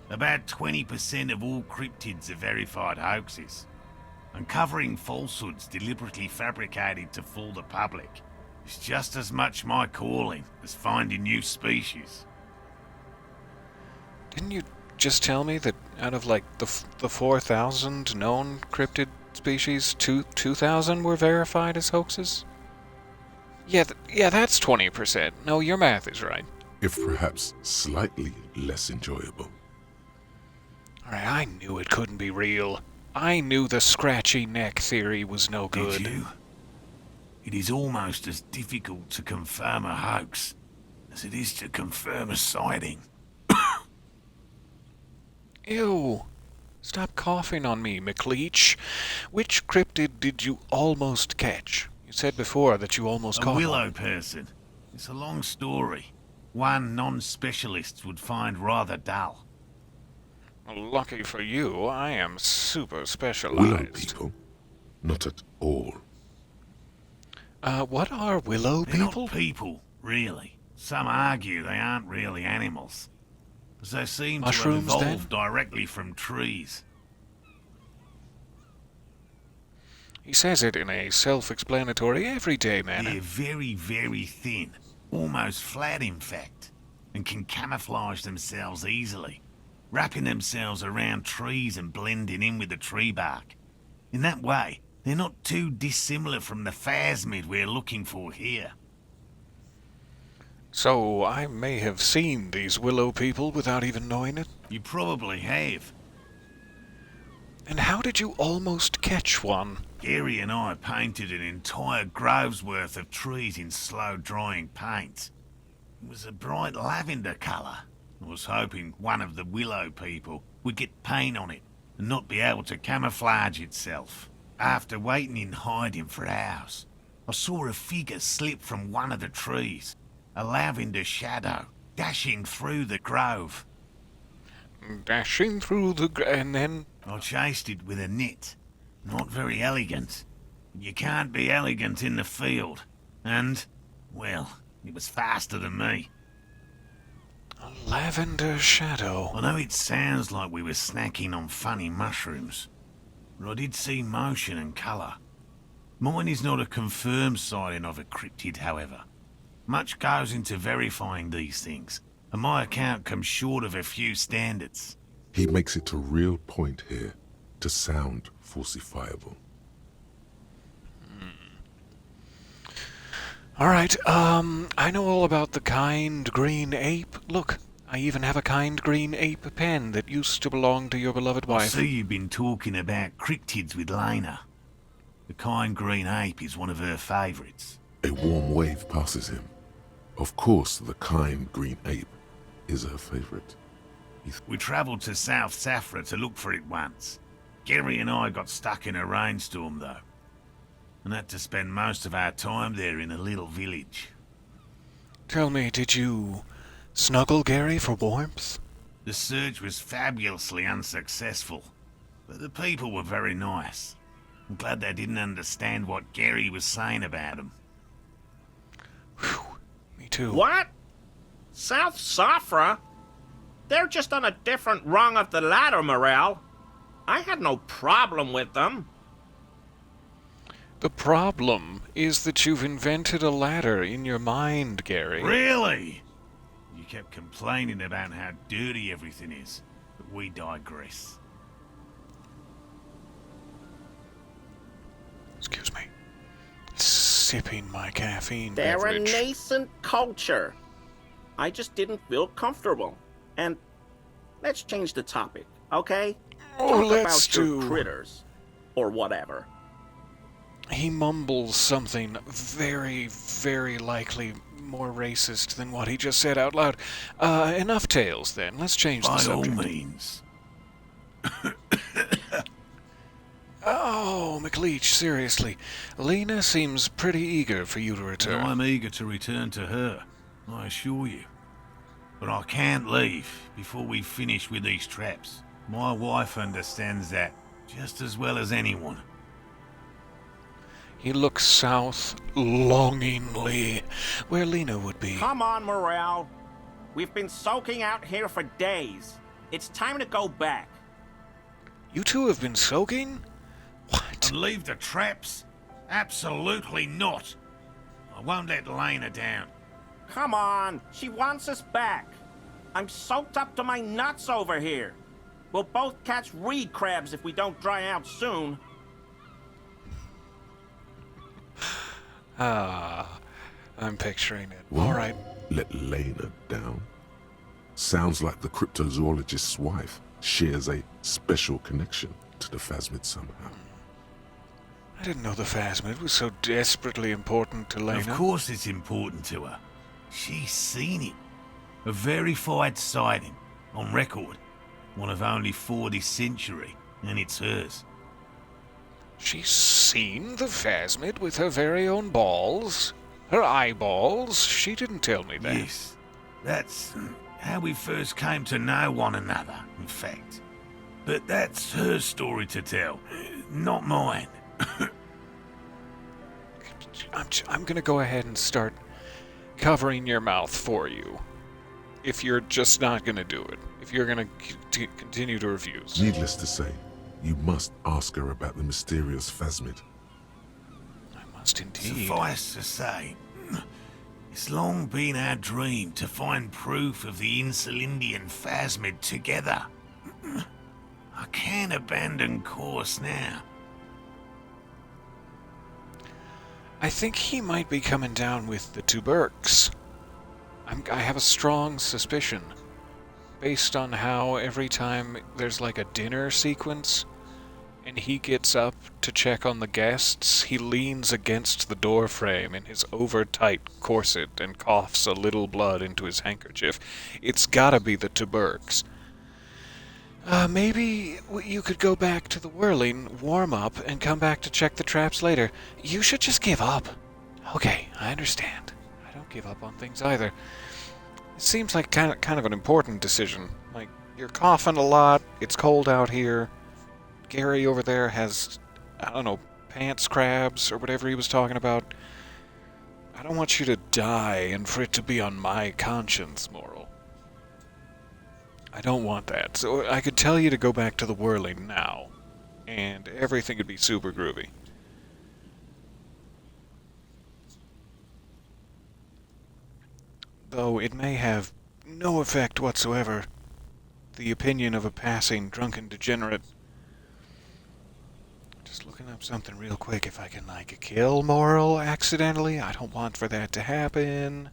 about 20% of all cryptids are verified hoaxes. Uncovering falsehoods deliberately fabricated to fool the public is just as much my calling as finding new species. Didn't you just tell me that out of like the 4,000 known cryptid species, 2,000 were verified as hoaxes? Yeah, that's 20%. No, your math is right. If perhaps slightly less enjoyable. Alright, I knew it couldn't be real. I knew the scratchy neck theory was no good. Did you? It is almost as difficult to confirm a hoax as it is to confirm a sighting. Ew. Stop coughing on me, McLeach. Which cryptid did you almost catch? You said before that you almost A caught willow one. person. It's a long story. One non-specialist would find rather dull. Lucky for you, I am super specialized. Willow people? Not at all. What are willow They're people? not people, really. Some argue they aren't really animals, as they seem Mushrooms, to have then? evolved directly from trees. He says it in a self-explanatory, everyday manner. They're very, very thin, almost flat in fact, and can camouflage themselves easily, wrapping themselves around trees and blending in with the tree bark. In that way, they're not too dissimilar from the phasmid we're looking for here. So I may have seen these willow people without even knowing it? You probably have. And how did you almost catch one? Gary and I painted an entire grove's worth of trees in slow-drying paint. It was a bright lavender colour. I was hoping one of the willow people would get paint on it and not be able to camouflage itself. After waiting in hiding for hours, I saw a figure slip from one of the trees, a lavender shadow, dashing through the grove. Dashing through and then... I chased it with a net. Not very elegant. You can't be elegant in the field. And, well, it was faster than me. A lavender shadow. I know it sounds like we were snacking on funny mushrooms, but I did see motion and colour. Mine is not a confirmed sighting of a cryptid, however. Much goes into verifying these things, and my account comes short of a few standards. He makes it a real point here to sound falsifiable. Alright, I know all about the kind green ape. Look, I even have a kind green ape pen that used to belong to your beloved I wife. see you've been talking about cryptids with Lena. The kind green ape is one of her favourites. A warm wave passes him. Of course, the kind green ape is her favorite. We travelled to South Safra to look for it once. Gary and I got stuck in a rainstorm, though, and had to spend most of our time there in a little village. Tell me, did you snuggle Gary for warmth? The search was fabulously unsuccessful, but the people were very nice. I'm glad they didn't understand what Gary was saying about them. Whew, me too. What? South Safra? They're just on a different rung of the ladder, Morel. I had no problem with them. The problem is that you've invented a ladder in your mind, Gary. Really? You kept complaining about how dirty everything is, but we digress. Excuse me. Sipping my caffeine They're beverage. a nascent culture. I just didn't feel comfortable. And let's change the topic, okay? Oh, Talk let's about your do. critters. Or whatever. He mumbles something very, very likely more racist than what he just said out loud. Enough tales, then. Let's change the By all subject. means. Oh, McLeach, seriously. Lena seems pretty eager for you to And return. I'm eager to return to her, I assure you. But I can't leave before we finish with these traps. My wife understands that just as well as anyone. He looks south longingly, where Lena would be. Come on, Morel. We've been soaking out here for days. It's time to go back. You two have been soaking? What? And leave the traps? Absolutely not. I won't let Lena down. Come on, she wants us back. I'm soaked up to my nuts over here. We'll both catch reed crabs if we don't dry out soon. I'm picturing it. What? All right. Let Lena down? Sounds like the cryptozoologist's wife shares a special connection to the Phasmid somehow. I didn't know the Phasmid was so desperately important to Lena. Of course it's important to her. She's seen it. A verified sighting, on record. One of only 4 this century, and it's hers. She's seen the Phasmid with her very own balls? Her eyeballs? She didn't tell me that. Yes, that's how we first came to know one another, in fact. But that's her story to tell, not mine. I'm gonna go ahead and start covering your mouth for you. If you're just not gonna do it. If you're gonna continue to refuse. Needless to say, you must ask her about the mysterious Phasmid. I must indeed. Suffice to say, it's long been our dream to find proof of the Insulindian Phasmid together. I can't abandon course now. I think he might be coming down with the tubercs. I have a strong suspicion, based on how every time there's like a dinner sequence, and he gets up to check on the guests, he leans against the door frame in his over-tight corset and coughs a little blood into his handkerchief. It's gotta be the tubercs. Maybe you could go back to the whirling, warm up, and come back to check the traps later. You should just give up. Okay, I understand. I don't give up on things either. It seems like kind of an important decision. Like, you're coughing a lot, it's cold out here. Gary over there has, I don't know, pants crabs or whatever he was talking about. I don't want you to die and for it to be on my conscience, Moral. I don't want that. So I could tell you to go back to the whirling now, and everything would be super groovy. Though it may have no effect whatsoever. The opinion of a passing drunken degenerate. Just looking up something real quick if I can, like, kill Moral accidentally. I don't want for that to happen.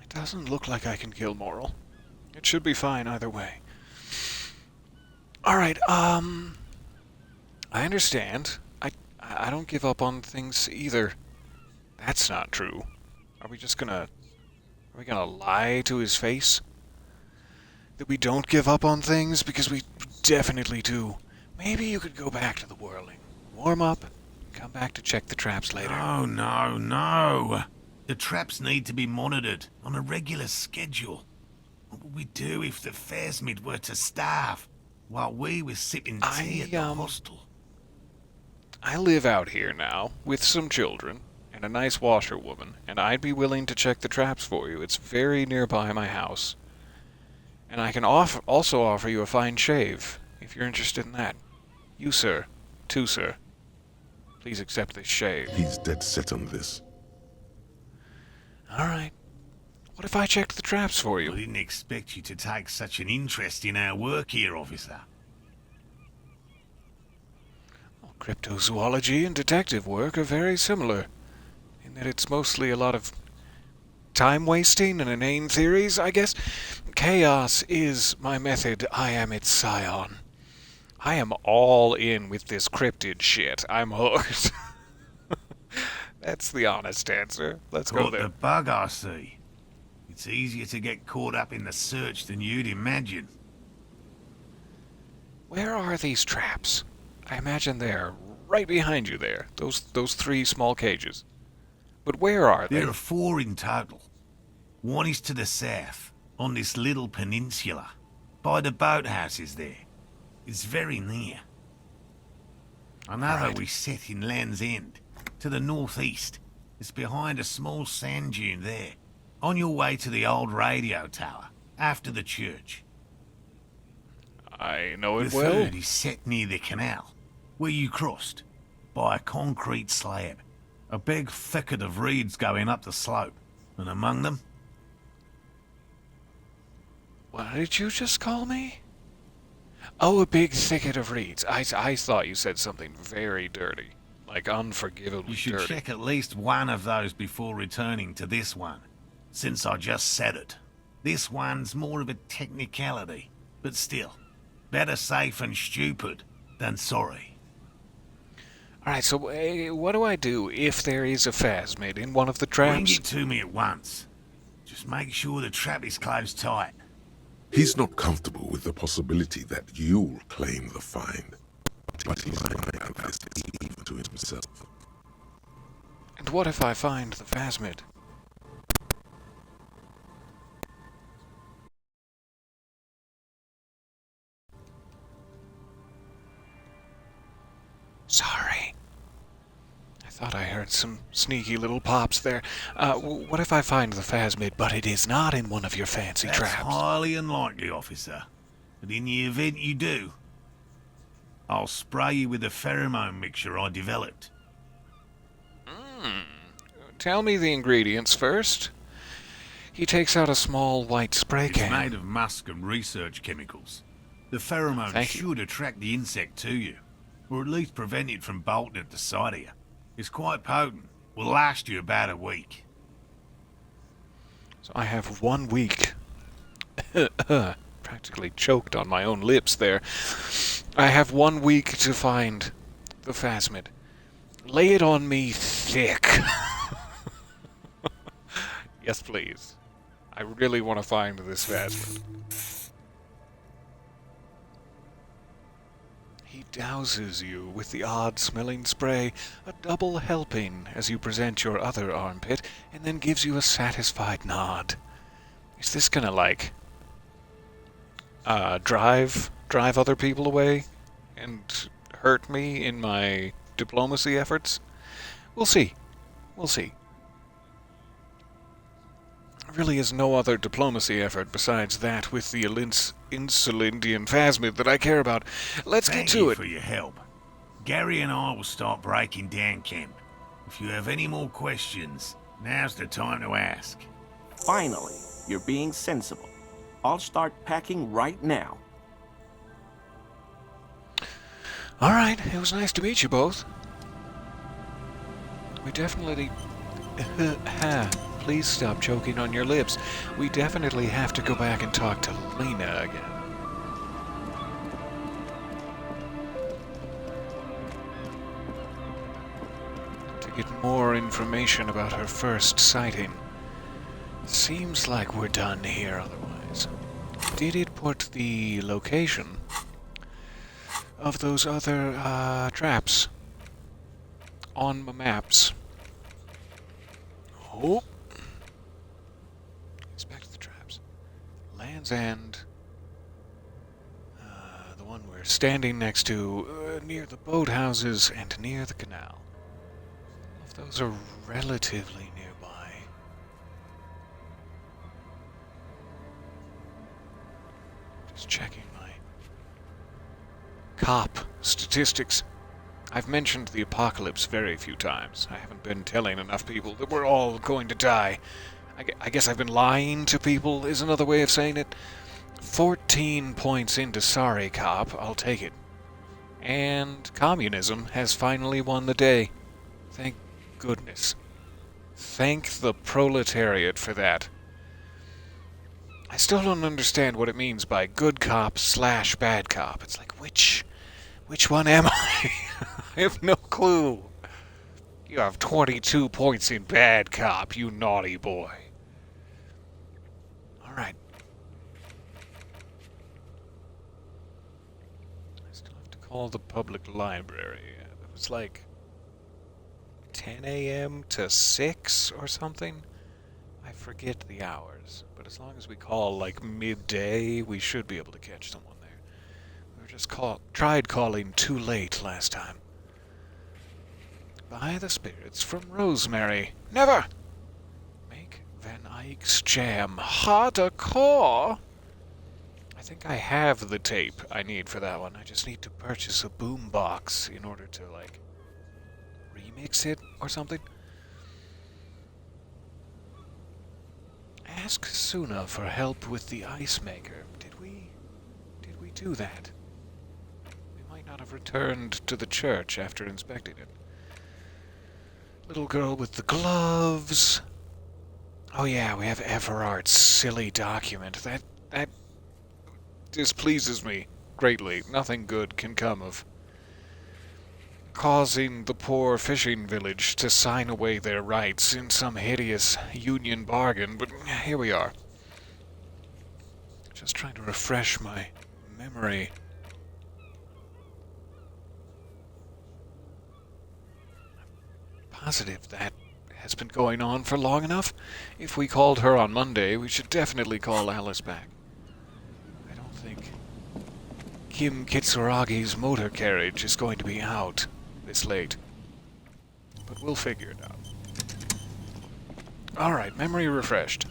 It doesn't look like I can kill Moral. It should be fine either way. Alright, I understand. I don't give up on things either. That's not true. Are we gonna lie to his face? That we don't give up on things? Because we definitely do. Maybe you could go back to the whirling. Warm up, come back to check the traps later. Oh, no, no. The traps need to be monitored on a regular schedule. What would we do if the Phasmid were to starve while we were sipping tea at the hostel? I live out here now with some children and a nice washerwoman, and I'd be willing to check the traps for you. It's very nearby my house. And I can also offer you a fine shave, if you're interested in that. You, sir. Too, sir. Please accept this shave. He's dead set on this. All right. What if I checked the traps for I you? didn't expect you to take such an interest in our work here, officer. Well, cryptozoology and detective work are very similar, in that it's mostly a lot of time wasting and inane theories, I guess. Chaos is my method. I am its scion. I am all in with this cryptid shit. I'm hooked. That's the honest answer. Let's go Caught there. the bug, I see. It's easier to get caught up in the search than you'd imagine. Where are these traps? I imagine they're right behind you there. Those three small cages. But where are they? There are 4 in total. One is to the south, on this little peninsula, by the boathouses there. It's very near. Another Right. we set in Land's End, to the northeast. It's behind a small sand dune there, on your way to the old radio tower, after the church. I know The it well. third is set near the canal, where you crossed, by a concrete slab. A big thicket of reeds going up the slope, and among them, What did you just call me? Oh, a big thicket of reeds. I thought you said something very dirty. Like unforgivably you should dirty. check at least one of those before returning to this one, since I just said it. This one's more of a technicality, but still, better safe and stupid than sorry. Alright, so what do I do if there is a phasmid in one of the Bring traps? it to me at once. Just make sure the trap is closed tight. He's not comfortable with the possibility that you'll claim the find. But he's lying this even to himself. And what if I find the phasmid? Sorry. I thought I heard some sneaky little pops there. What if I find the phasmid, but it is not in one of your fancy That's traps? highly unlikely, officer. But in the event you do, I'll spray you with a pheromone mixture I developed. Tell me the ingredients first. He takes out a small white spray It's can. made of musk and research chemicals. The pheromone Thank you. should attract the insect to you, or at least prevent it from bolting at the sight of you. It's quite potent. Will last you about a week. So I have 1 week. Practically choked on my own lips there. I have 1 week to find the phasmid. Lay it on me thick. Yes, please. I really want to find this phasmid. He douses you with the odd-smelling spray, a double helping as you present your other armpit, and then gives you a satisfied nod. Is this gonna, like, drive other people away and hurt me in my diplomacy efforts? We'll see. We'll see. There really is no other diplomacy effort besides that with the Insulindian phasmid that I care about. Let's Thank get to you it. for your help. Gary and I will start breaking down camp. If you have any more questions, now's the time to ask. Finally, you're being sensible. I'll start packing right now. All right, it was nice to meet you both. We definitely... Please stop choking on your lips. We definitely have to go back and talk to Lena again. To get more information about her first sighting. Seems like we're done here otherwise. Did it put the location of those other traps on my maps. Oh. Inspect the traps. Land's End. The one we're standing next to, near the boathouses and near the canal. If those are relatively nearby. Just checking my cop statistics. I've mentioned the apocalypse very few times. I haven't been telling enough people that we're all going to die. I guess I've been lying to people is another way of saying it. 14 points into sorry, cop. I'll take it. And communism has finally won the day. Thank goodness. Thank the proletariat for that. I still don't understand what it means by good cop / bad cop. It's like, which one am I? I have no clue. You have 22 points in bad cop, you naughty boy. Alright. I still have to call the public library. It was like 10 a.m. to 6 or something. I forget the hours, but as long as we call like midday, we should be able to catch someone there. We were just tried calling too late last time. By the spirits from Rosemary. Never! Make Van Eyck's jam harder core. I think I have the tape I need for that one. I just need to purchase a boombox in order to, like, remix it or something. Ask Suna for help with the ice maker. Did we do that? We might not have returned to the church after inspecting it. Little girl with the gloves. Oh yeah, we have Everard's silly document. That displeases me greatly. Nothing good can come of causing the poor fishing village to sign away their rights in some hideous union bargain, but here we are. Just trying to refresh my memory. Positive that has been going on for long enough. If we called her on Monday, we should definitely call Alice back. I don't think Kim Kitsuragi's motor carriage is going to be out this late. But we'll figure it out. Alright, memory refreshed.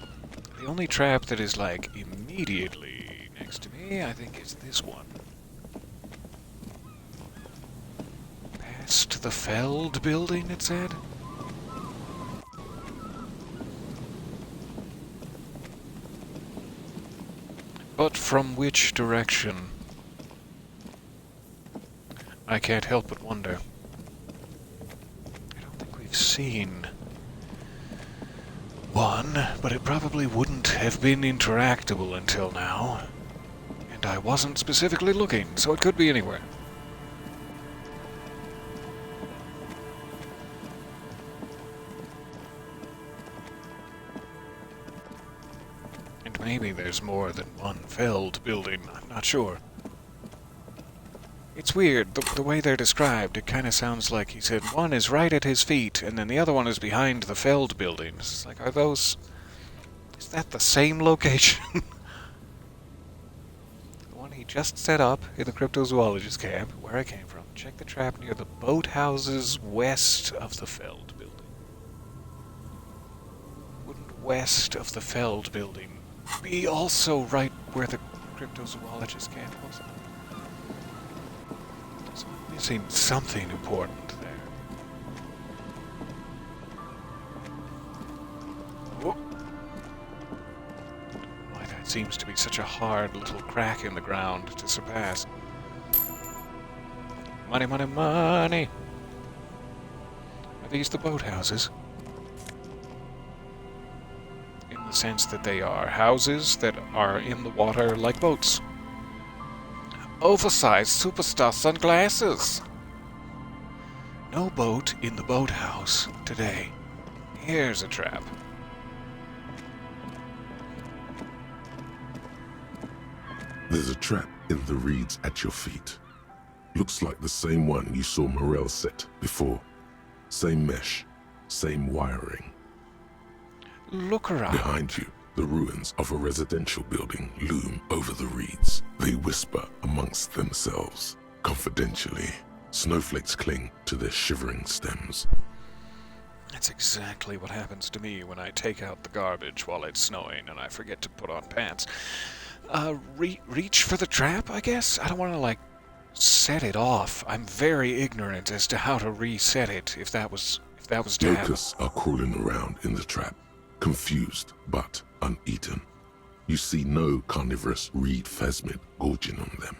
The only trap that is, like, immediately next to me, I think, is this one. Past the Feld building, it said? But from which direction? I can't help but wonder. I don't think we've seen one, but it probably wouldn't have been interactable until now. And I wasn't specifically looking, so it could be anywhere. And maybe there's more than one Feld building, I'm not sure. It's weird, the way they're described, it kind of sounds like he said one is right at his feet, and then the other one is behind the Feld buildings. It's like, is that the same location? The one he just set up in the cryptozoologist camp, where I came from. Check the trap near the boathouses west of the Feld building. Wouldn't west of the Feld building be also right where the cryptozoologist camp was? So I'm missing something important there. Whoa. Why that seems to be such a hard little crack in the ground to surpass. Money, money, money! Are these the boathouses? In the sense that they are houses that are in the water like boats. Oversized superstar sunglasses! No boat in the boathouse today. Here's a trap. There's a trap in the reeds at your feet. Looks like the same one you saw Morel set before. Same mesh, same wiring. Look around. Behind you, the ruins of a residential building loom over the reeds. They whisper amongst themselves, confidentially. Snowflakes cling to their shivering stems. That's exactly what happens to me when I take out the garbage while it's snowing and I forget to put on pants. Reach for the trap, I guess? I don't want to, like, set it off. I'm very ignorant as to how to reset it if that was to happen. Locusts are crawling around in the trap, confused but uneaten. You see no carnivorous reed phasmid gorging on them.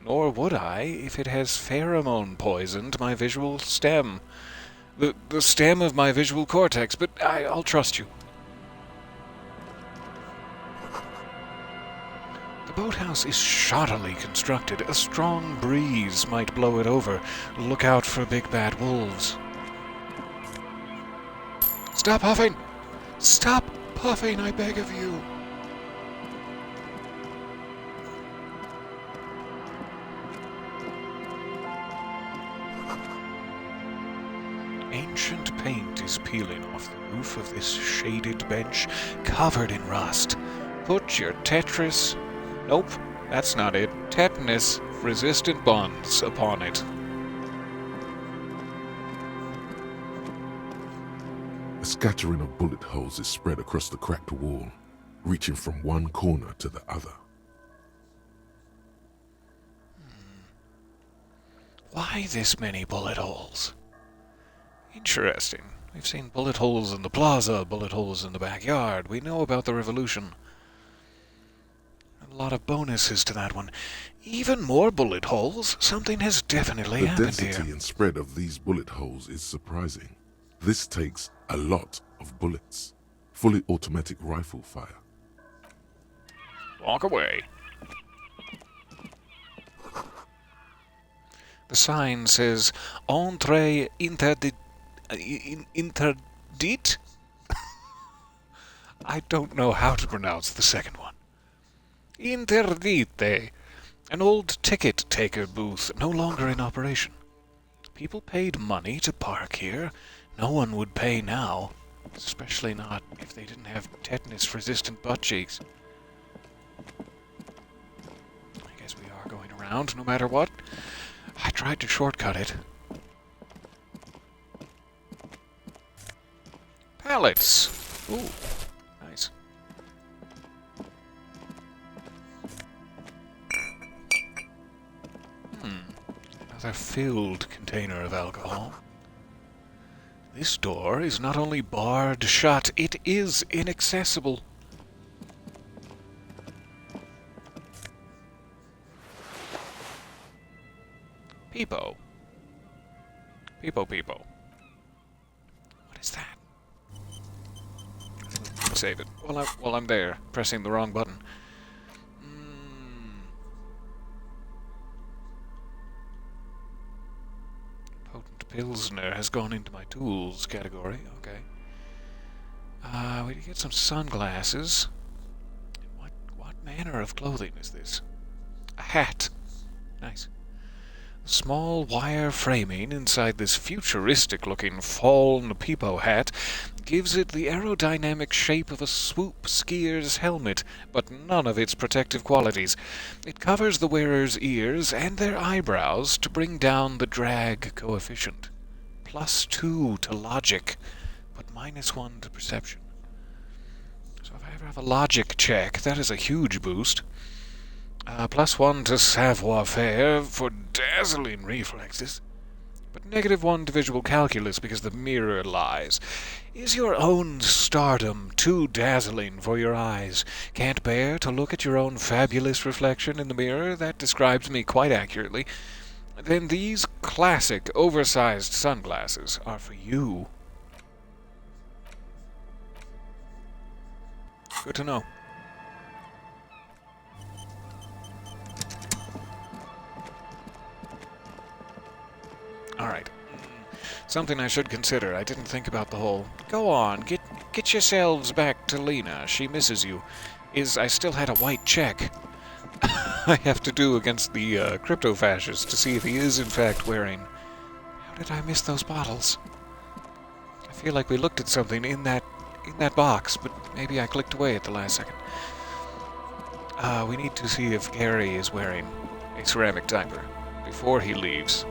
Nor would I if it has pheromone poisoned my visual stem. The stem of my visual cortex, but I'll trust you. The boathouse is shoddily constructed. A strong breeze might blow it over. Look out for big bad wolves. Stop huffing! Stop puffing, I beg of you! Ancient paint is peeling off the roof of this shaded bench, covered in rust. Put your Tetris... Nope, that's not it. Tetanus-resistant buns upon it. A scattering of bullet holes is spread across the cracked wall, reaching from one corner to the other. Why this many bullet holes? Interesting. We've seen bullet holes in the plaza, bullet holes in the backyard. We know about the revolution. A lot of bonuses to that one. Even more bullet holes. Something has definitely happened The density here. and spread of these bullet holes is surprising. This takes a lot of bullets. Fully automatic rifle fire. Walk away. The sign says, Entrée interdite? I don't know how to pronounce the second one. Interdite. An old ticket-taker booth, no longer in operation. People paid money to park here. No one would pay now. Especially not if they didn't have tetanus-resistant butt cheeks. I guess we are going around, no matter what. I tried to shortcut it. Pallets! Ooh, nice. Another filled container of alcohol. This door is not only barred shut, it is inaccessible. Peepo. Peepo. What is that? Save it. While I'm there, pressing the wrong button. Potent Pilsner has gone into my tools category. Okay. We get some sunglasses. What manner of clothing is this? A hat. Nice. Small wire framing inside this futuristic-looking fawn peepo hat gives it the aerodynamic shape of a swoop skier's helmet, but none of its protective qualities. It covers the wearer's ears and their eyebrows to bring down the drag coefficient. +2 to logic, but -1 to perception. So if I ever have a logic check, that is a huge boost. +1 to savoir-faire for dazzling reflexes, but -1 to visual calculus because the mirror lies. Is your own stardom too dazzling for your eyes? Can't bear to look at your own fabulous reflection in the mirror? That describes me quite accurately. Then these classic oversized sunglasses are for you. Good to know. Alright. Something I should consider. I didn't think about the whole... Go on, get yourselves back to Lena. She misses you. I still had a white check. I have to do against the crypto-fascist to see if he is in fact wearing... did I miss those bottles? I feel like we looked at something in that box, but maybe I clicked away at the last second. We need to see if Gary is wearing a ceramic diaper before he leaves.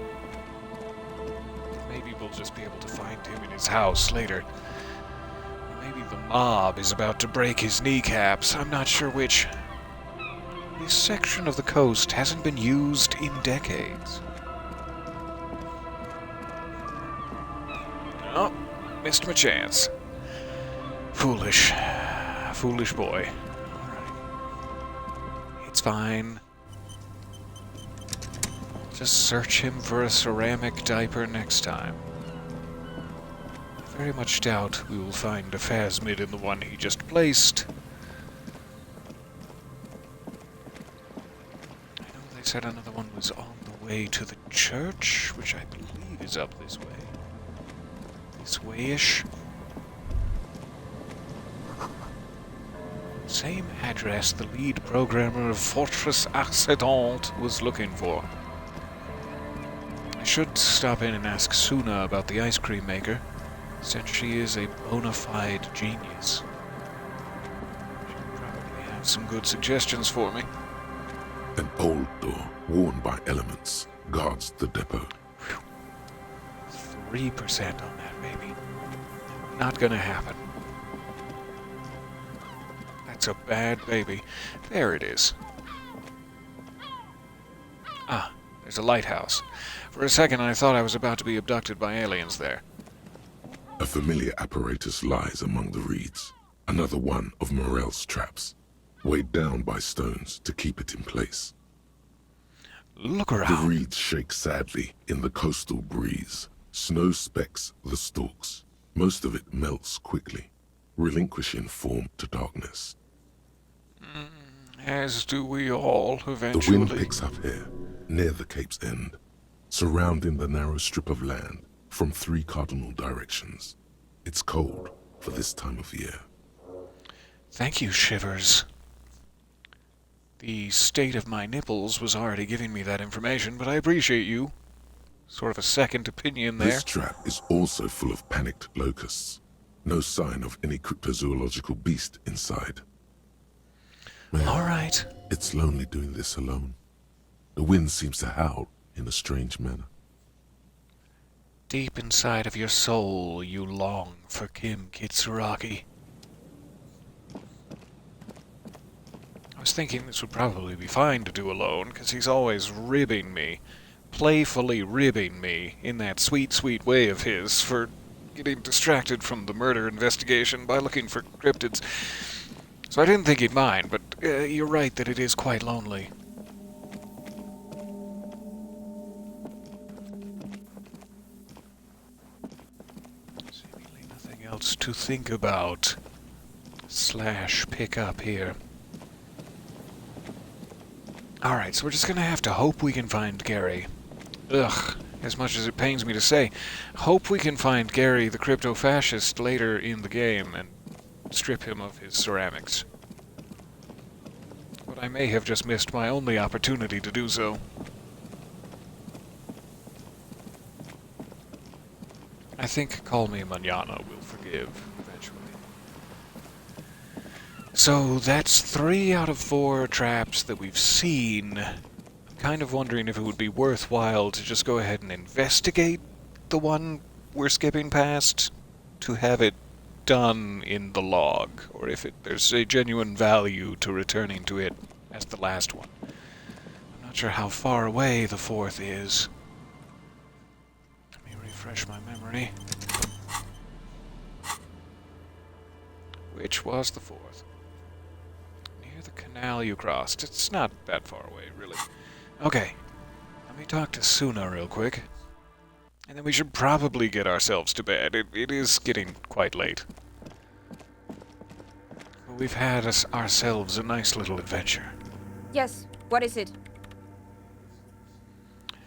Maybe we'll just be able to find him in his house later. Maybe the mob is about to break his kneecaps. I'm not sure which. This section of the coast hasn't been used in decades. Oh, missed my chance. Foolish. Foolish boy. Alright. It's fine. Just search him for a ceramic diaper next time. I very much doubt we will find a phasmid in the one he just placed. I know they said another one was on the way to the church, which I believe is up this way. This way-ish. Same address the lead programmer of Fortress Accident was looking for. I should stop in and ask Suna about the ice cream maker, since she is a bona fide genius. She'll probably have some good suggestions for me. An old door, worn by elements, guards the depot. 3% on that, baby. Not gonna happen. That's a bad baby. There it is. Ah, there's a lighthouse. For a second I thought I was about to be abducted by aliens there. A familiar apparatus lies among the reeds. Another one of Morel's traps, weighed down by stones to keep it in place. Look The around. reeds shake sadly in the coastal breeze. Snow specks the stalks. Most of it melts quickly, relinquishing form to darkness. As do we all, The eventually. wind picks up here, near the cape's end, surrounding the narrow strip of land from 3 cardinal directions. It's cold for this time of year. Thank you, Shivers. The state of my nipples was already giving me that information, but I appreciate you. Sort of a second opinion there. This trap is also full of panicked locusts. No sign of any cryptozoological beast inside. Man, All right. it's lonely doing this alone. The wind seems to howl in a strange manner. Deep inside of your soul, you long for Kim Kitsuragi. I was thinking this would probably be fine to do alone, because he's always ribbing me. Playfully ribbing me in that sweet, sweet way of his for getting distracted from the murder investigation by looking for cryptids. So I didn't think he'd mind, but you're right that it is quite lonely. Seemingly nothing else to think about. / pick up here. Alright, so we're just gonna have to hope we can find Gary. Ugh, as much as it pains me to say, hope we can find Gary the crypto-fascist later in the game and strip him of his ceramics. But I may have just missed my only opportunity to do so. I think Call Me Manana will forgive, eventually. So that's 3 out of 4 traps that we've seen. I'm kind of wondering if it would be worthwhile to just go ahead and investigate the one we're skipping past, to have it done in the log, or if there's a genuine value to returning to it as the last one. I'm not sure how far away the 4th is. Let me refresh my memory. Which was the 4th? Near the canal you crossed. It's not that far away, really. Okay, let me talk to Suna real quick. And then we should probably get ourselves to bed. It is getting quite late. But we've had ourselves a nice little adventure. Yes, what is it?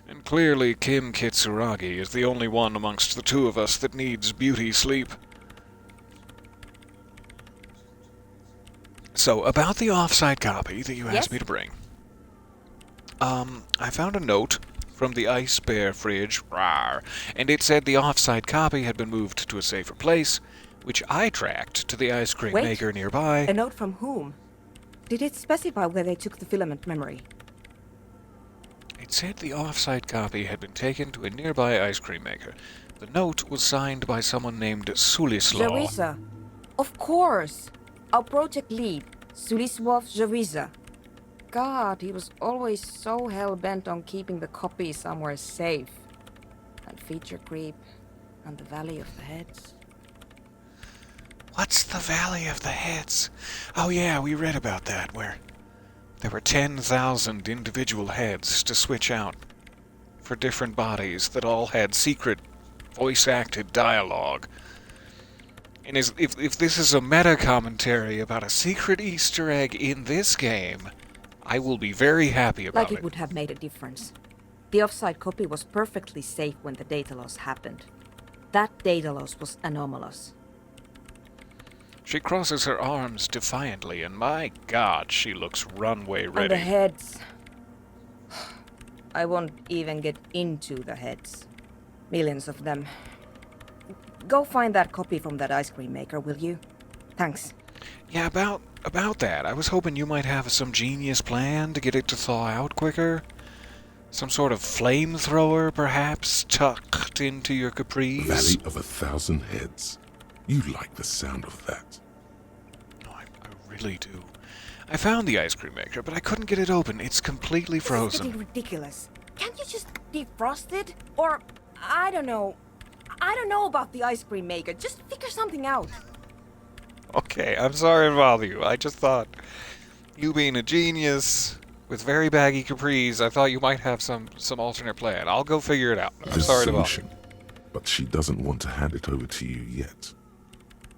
And clearly Kim Kitsuragi is the only one amongst the 2 of us that needs beauty sleep. So, about the off-site copy that you asked Yes? me to bring. I found a note from the Ice Bear fridge, rawr, and it said the off-site copy had been moved to a safer place, which I tracked to the ice cream Wait. maker nearby. A note from whom? Did it specify where they took the filament memory? It said the off-site copy had been taken to a nearby ice cream maker. The note was signed by someone named Sulislaw. Zariza. Of course. Our project lead, Sulisław Zariza. God, he was always so hell-bent on keeping the copy somewhere safe. And feature creep, and the Valley of the Heads. What's the Valley of the Heads? Oh yeah, we read about that, where there were 10,000 individual heads to switch out for different bodies that all had secret voice-acted dialogue. And if this is a meta-commentary about a secret Easter egg in this game, I will be very happy about Like it would have made a difference. The offsite copy was perfectly safe when the data loss happened. That data loss was anomalous. She crosses her arms defiantly, and my God, she looks runway ready. And the heads. I won't even get into the heads. Millions of them. Go find that copy from that ice cream maker, will you? Thanks. Yeah, about that. I was hoping you might have some genius plan to get it to thaw out quicker. Some sort of flamethrower, perhaps, tucked into your capris. Valley of 1,000 Heads. You like the sound of that. No, I really do. I found the ice cream maker, but I couldn't get it open. It's completely This is frozen. getting ridiculous. Can't you just defrost it? Or, I don't know. I don't know about the ice cream maker. Just figure something out. Okay, I'm sorry to bother you. I just thought, you being a genius with very baggy capris, I thought you might have some alternate plan. I'll go figure it out. I'm There's sorry a to bother you. solution, but she doesn't want to hand it over to you yet.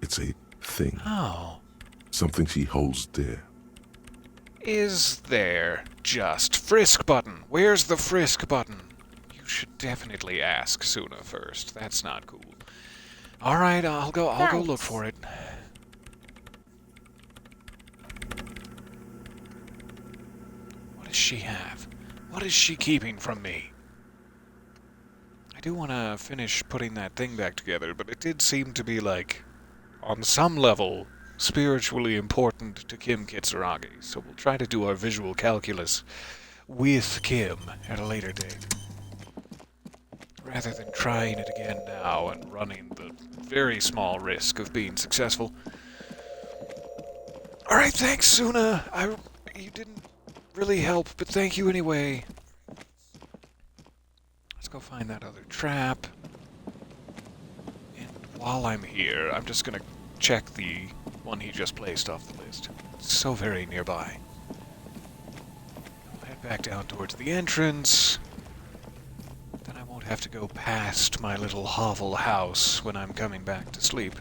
It's a thing. Oh. Something she holds dear. Is there just frisk button? Where's the frisk button? You should definitely ask Suna first. That's not cool. All right, I'll go look Thanks. for it. What does she have? What is she keeping from me? I do want to finish putting that thing back together, but it did seem to be like, on some level, spiritually important to Kim Kitsuragi, so we'll try to do our visual calculus with Kim at a later date. Rather than trying it again now and running the very small risk of being successful. Alright, thanks, Suna. You didn't really help, but thank you anyway. Let's go find that other trap. And while I'm here, I'm just gonna check the one he just placed off the list. It's so very nearby. I'll head back down towards the entrance. Then I won't have to go past my little hovel house when I'm coming back to sleep.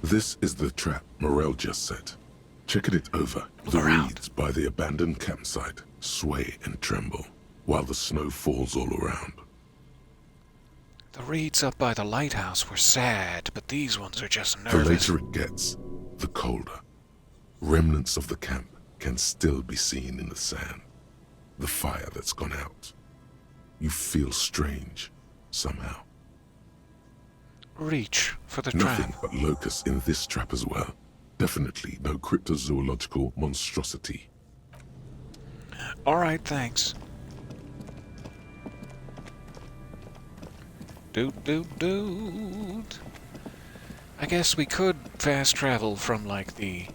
This is the trap Morel just set. Checking it over, Look the around. reeds by the abandoned campsite sway and tremble, while the snow falls all around. The reeds up by the lighthouse were sad, but these ones are just The nervous. later it gets, the colder. Remnants of the camp can still be seen in the sand. The fire that's gone out. You feel strange, somehow. Reach for the Nothing trap. but locusts in this trap as well. Definitely no cryptozoological monstrosity. Alright, thanks. Doot. I guess we could fast travel from, like, the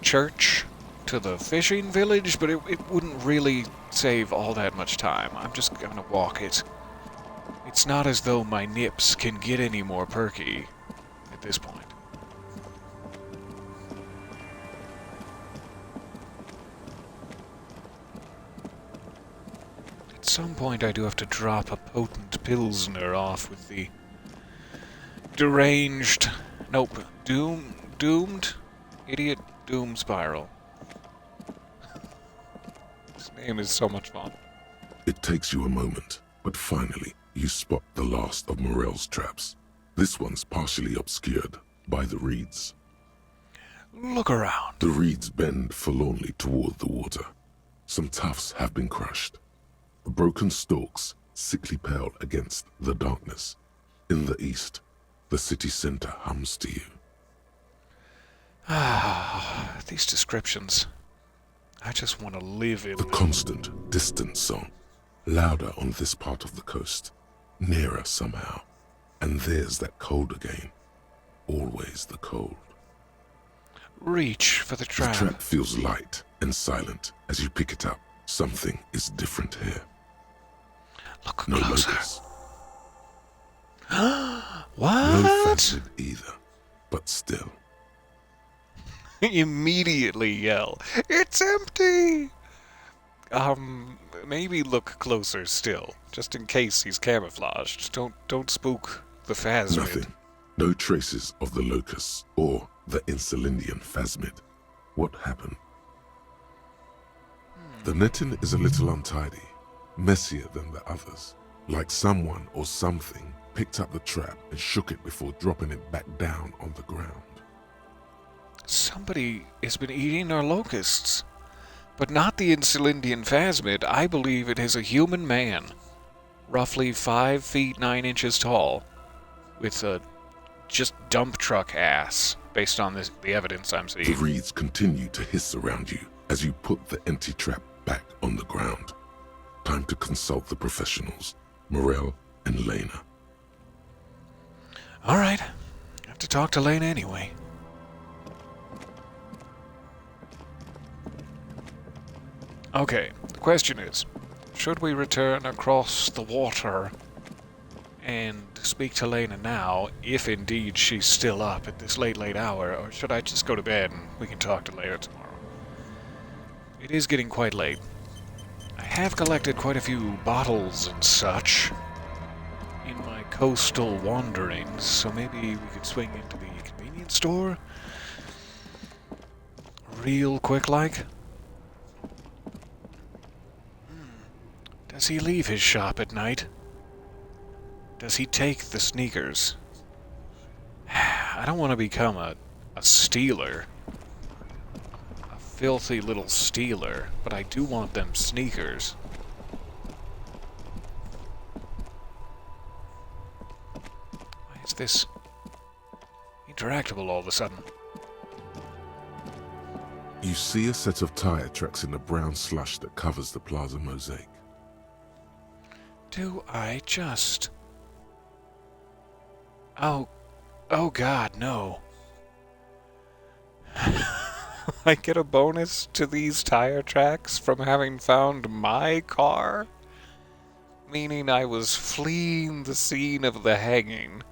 church to the fishing village, but it wouldn't really save all that much time. I'm just gonna walk it. It's not as though my nips can get any more perky at this point. At some point I do have to drop a potent Pilsner off with the deranged... Nope. Doomed? Idiot Doom Spiral. His name is so much fun. It takes you a moment, but finally you spot the last of Morel's traps. This one's partially obscured by the reeds. Look around. The reeds bend forlornly toward the water. Some tufts have been crushed. Broken stalks, sickly pale against the darkness. In the east, the city center hums to you. Ah, these descriptions. I just want to live in The them. constant, distant song, louder on this part of the coast, nearer somehow. And there's that cold again. Always the cold. Reach for the The trap. trap feels light and silent as you pick it up. Something is different here. Look No closer. locust, What? no phasmid either, but still. Immediately yell, "It's empty!" Maybe look closer still, just in case he's camouflaged. Don't spook the phasmid. Nothing. No traces of the locusts or the Insulindian phasmid. What happened? The netting is a little untidy, messier than the others. Like someone or something picked up the trap and shook it before dropping it back down on the ground. Somebody has been eating our locusts. But not the Insulindian phasmid. I believe it is a human man. Roughly 5 feet 9 inches tall. With a just dump truck ass, based on the evidence I'm The seeing. reeds continue to hiss around you as you put the empty trap back on the ground. Time to consult the professionals, Morel and Lena. Alright. Have to talk to Lena anyway. Okay, the question is, should we return across the water and speak to Lena now, if indeed she's still up at this late hour, or should I just go to bed and we can talk to Lena tomorrow? It is getting quite late. I have collected quite a few bottles and such in my coastal wanderings, so maybe we could swing into the convenience store real quick-like. Does he leave his shop at night? Does he take the sneakers? I don't want to become a stealer. A filthy little stealer, but I do want them sneakers. Why is this interactable all of a sudden? You see a set of tire tracks in the brown slush that covers the plaza mosaic. Do I just... Oh God, no. I get a bonus to these tire tracks from having found my car? Meaning I was fleeing the scene of the hanging.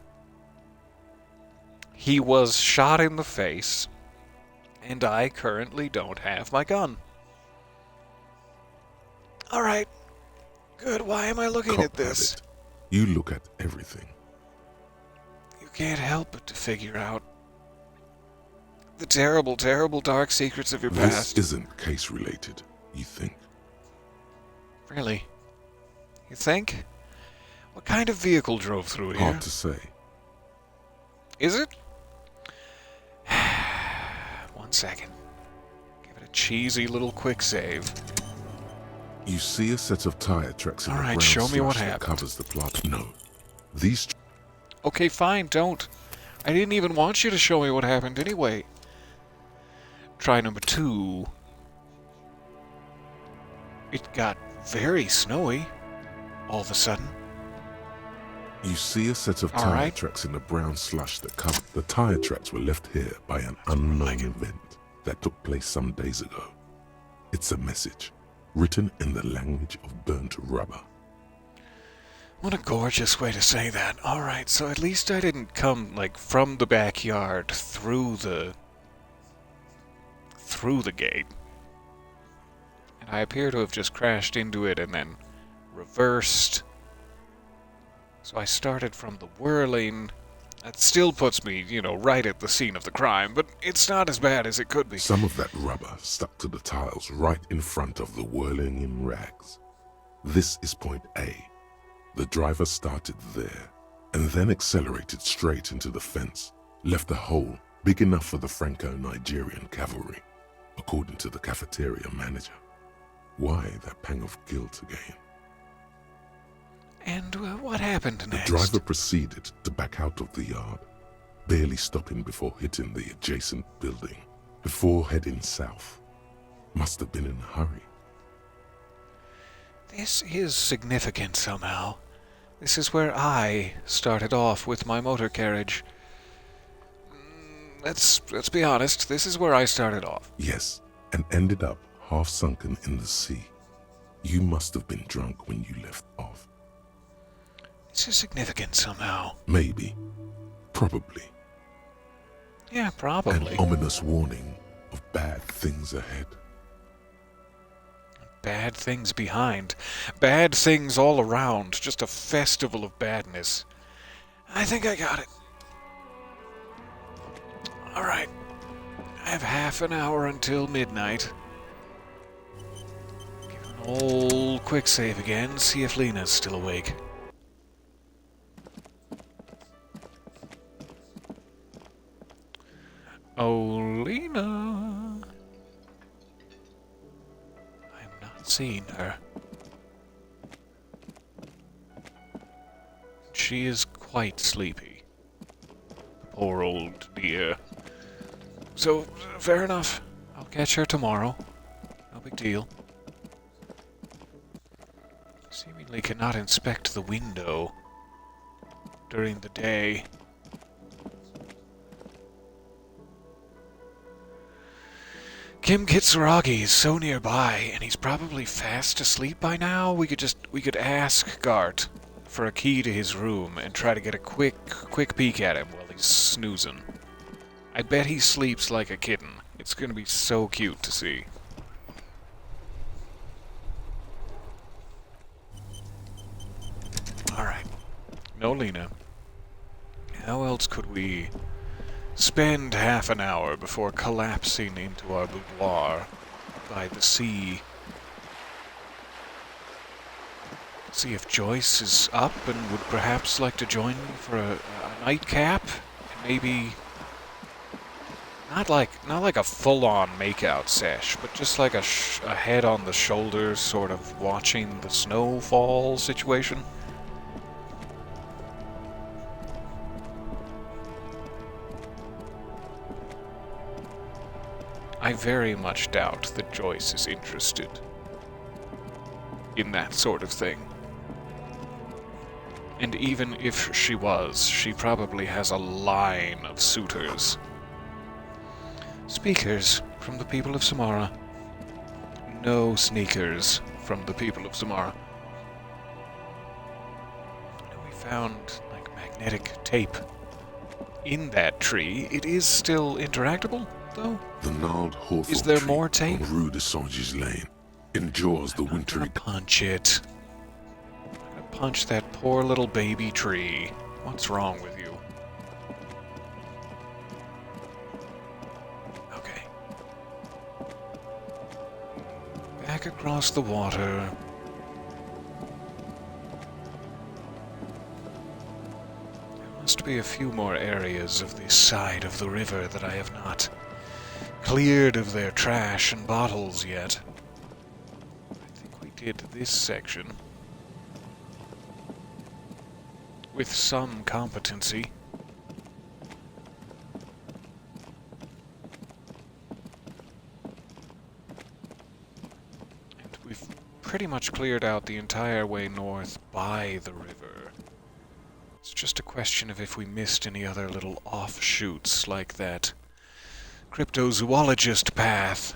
He was shot in the face, and I currently don't have my gun. Alright. Good, why am I looking Cop at this? habit. You look at everything. You can't help but to figure out the terrible, terrible dark secrets of your This past. isn't case related, you think. Really? You think? What kind of vehicle drove through here? Hard to say. Is it? 1 second. Give it a cheesy little quick save. You see a set of tire tracks in All the right, brown show me what slush that happened. covers the plaza. No. These Okay, fine, don't. I didn't even want you to show me what happened anyway. Try number 2. It got very snowy all of a sudden. You see a set of All tire right. tracks in the brown slush that cover. The tire tracks were left here by an unknown like it. event that took place some days ago. It's a message, written in the language of burnt rubber. What a gorgeous way to say that. Alright, so at least I didn't come, like, from the backyard through the gate. And I appear to have just crashed into it and then reversed. So I started from the whirling. That still puts me, right at the scene of the crime, but it's not as bad as it could be. Some of that rubber stuck to the tiles right in front of the whirling in rags. This is point A. The driver started there, and then accelerated straight into the fence, left a hole Big enough for the Franco-Nigerian cavalry, according to the cafeteria manager. Why that pang of guilt again? And what happened The next? driver proceeded to back out of the yard, barely stopping before hitting the adjacent building, before heading south. Must have been in a hurry. This is significant somehow. This is where I started off with my motor carriage. Let's be honest, this is where I started off. Yes, and ended up half sunken in the sea. You must have been drunk when you left off. This is significant somehow. Maybe. Probably. Yeah, An probably. ominous warning of bad things ahead. Bad things behind. Bad things all around. Just a festival of badness. I think I got it. Alright. I have half an hour until midnight. Give an old quick save again, see if Lena's still awake. Oh, Lena. I'm not seeing her. She is quite sleepy. Poor old dear. So, fair enough. I'll catch her tomorrow. No big deal. Seemingly cannot inspect the window during the day. Kim Kitsuragi is so nearby, and he's probably fast asleep by now. We could ask Gart for a key to his room and try to get a quick peek at him while he's snoozing. I bet he sleeps like a kitten. It's gonna be so cute to see. Alright. No Lena. How else could we spend half an hour before collapsing into our boudoir by the sea? See if Joyce is up and would perhaps like to join me for a nightcap. And maybe not like a full-on makeout sesh, but just like a head on the shoulders sort of watching the snowfall situation. I very much doubt that Joyce is interested in that sort of thing. And even if she was, she probably has a line of suitors. Speakers from the people of Samara. No sneakers from the people of Samara. We found, like, magnetic tape in that tree. It is still interactable, though. The gnarled hawthorn Is there tree more tape? on Rue de Saint-Gilles Lane endures the I'm not wintry... gonna punch it. I'm gonna punch that poor little baby tree. What's wrong with you? Okay. Back across the water. There must be a few more areas of this side of the river that I have not cleared of their trash and bottles yet. I think we did this section with some competency. And we've pretty much cleared out the entire way north by the river. It's just a question of if we missed any other little offshoots like that cryptozoologist path.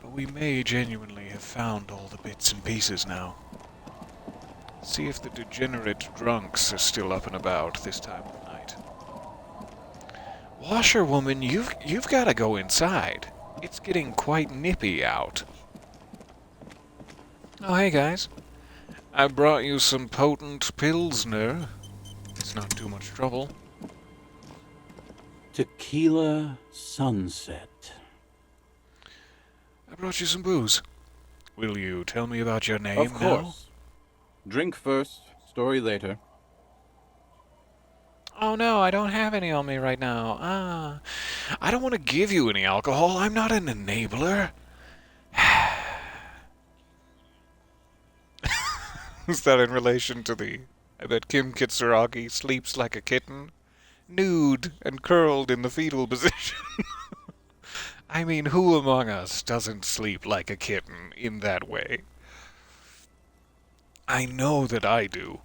But we may genuinely have found all the bits and pieces now. See if the degenerate drunks are still up and about this time of night. Washerwoman, you've got to go inside. It's getting quite nippy out. Oh, hey guys. I brought you some potent Pilsner. It's not too much trouble. Tequila Sunset. I brought you some booze. Will you tell me about your name Of now? course. Drink first, story later. Oh no, I don't have any on me right now. I don't want to give you any alcohol. I'm not an enabler. Is that in relation to the... I bet Kim Kitsuragi sleeps like a kitten, nude and curled in the fetal position. I mean, who among us doesn't sleep like a kitten in that way? I know that I do.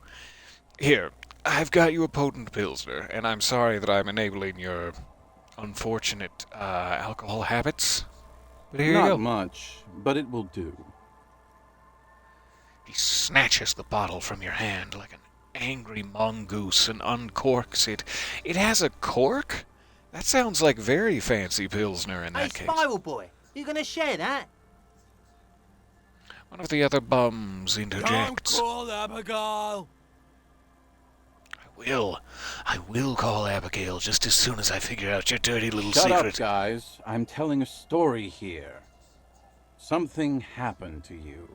Here, I've got you a potent Pilsner, and I'm sorry that I'm enabling your unfortunate alcohol habits. But here you Not go. much, but it will do. He snatches the bottle from your hand like an angry mongoose and uncorks it. It has a cork? That sounds like very fancy Pilsner in Hey, that case. Spiral Boy, you gonna share that? One of the other bums interjects. call Abigail! I will call Abigail just as soon as I figure out your dirty little Shut secret. up, guys. I'm telling a story here. Something happened to you.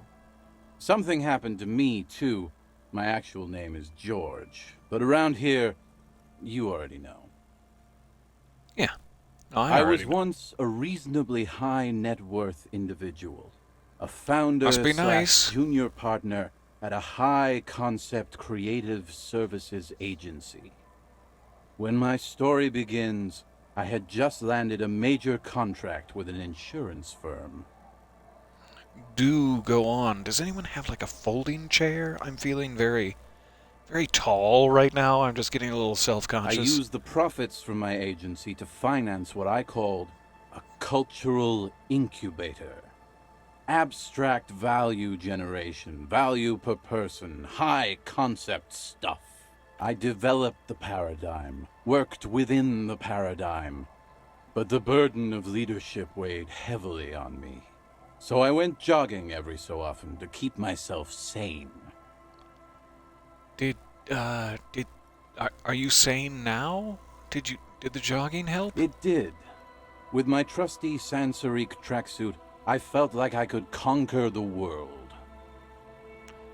Something happened to me, too. My actual name is George. But around here, you already know. Yeah. No, I already was know. once a reasonably high net worth individual. A founder Must be slash nice. junior partner at a high concept creative services agency. When my story begins, I had just landed a major contract with an insurance firm. Do go on. Does anyone have like a folding chair? I'm feeling very, very tall right now. I'm just getting a little I self-conscious. used the profits from my agency to finance what I called a cultural incubator. Abstract value generation, value per person, high concept stuff. I developed the paradigm, worked within the paradigm, but the burden of leadership weighed heavily on me. So I went jogging every so often to keep myself sane. Are you sane now? Did the jogging help? It did. With my trusty Sansariq tracksuit, I felt like I could conquer the world.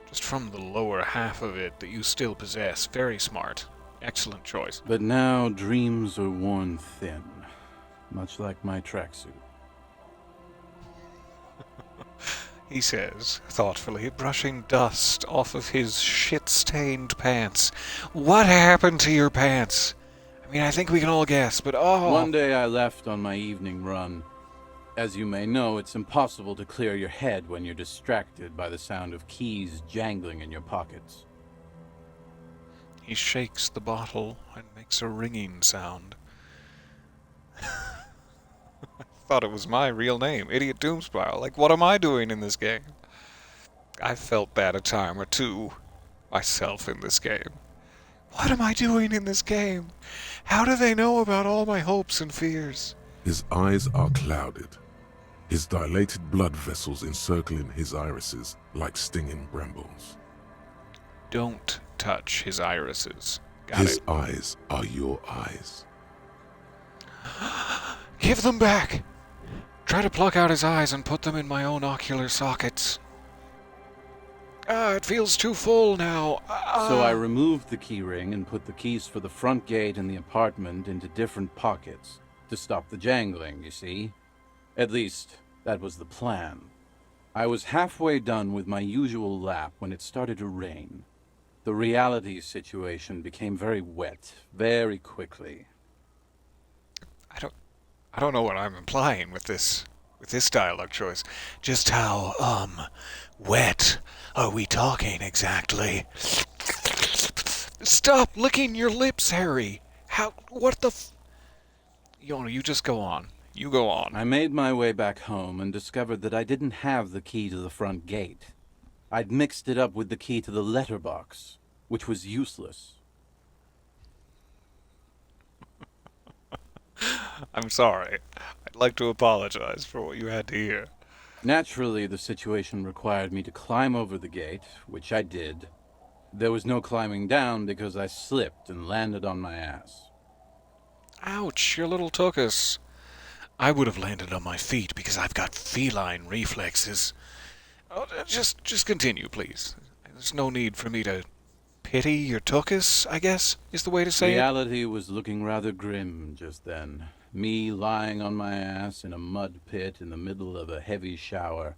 Just from the lower half of it that you still possess. Very smart. Excellent choice. But now dreams are worn thin, much like my tracksuit. He says, thoughtfully, brushing dust off of his shit-stained pants. What happened to your pants? I mean, I think we can all guess, but oh... One day I left on my evening run. As you may know, it's impossible to clear your head when you're distracted by the sound of keys jangling in your pockets. He shakes the bottle and makes a ringing sound. I thought it was my real name, Idiot Doomspiral. Like, what am I doing in this game? I felt that a time or two myself in this game. What am I doing in this game? How do they know about all my hopes and fears? His eyes are clouded, his dilated blood vessels encircling his irises like stinging brambles. Don't touch his irises. Got His it. eyes are your eyes. Give them back! Try to pluck out his eyes and put them in my own ocular sockets. It feels too full now. So I removed the key ring and put the keys for the front gate and the apartment into different pockets to stop the jangling, you see. At least, that was the plan. I was halfway done with my usual lap when it started to rain. The reality situation became very wet, very quickly. I don't know what I'm implying with this dialogue choice. Just how, wet are we talking exactly? Stop licking your lips, Harry! What the you just go on. You go on. I made my way back home and discovered that I didn't have the key to the front gate. I'd mixed it up with the key to the letterbox, which was useless. I'm sorry. I'd like to apologize for what you had to hear. Naturally, the situation required me to climb over the gate, which I did. There was no climbing down because I slipped and landed on my ass. Ouch, your little tuchus. I would have landed on my feet because I've got feline reflexes. Oh, just continue, please. There's no need for me to pity you took us, I guess, is the way to say it. Reality was looking rather grim just then. Me lying on my ass in a mud pit in the middle of a heavy shower.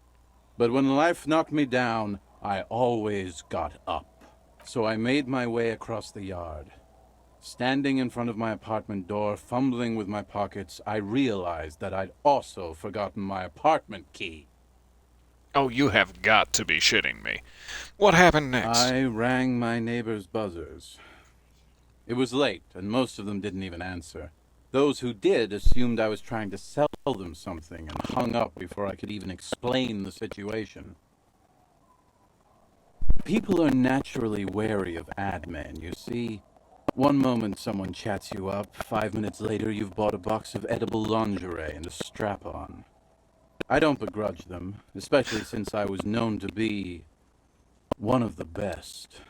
But when life knocked me down, I always got up. So I made my way across the yard. Standing in front of my apartment door, fumbling with my pockets, I realized that I'd also forgotten my apartment key. Oh, you have got to be shitting me. What happened next? I rang my neighbors' buzzers. It was late, and most of them didn't even answer. Those who did assumed I was trying to sell them something and hung up before I could even explain the situation. People are naturally wary of ad men, you see. One moment someone chats you up, 5 minutes later you've bought a box of edible lingerie and a strap-on. I don't begrudge them, especially since I was known to be one of the best.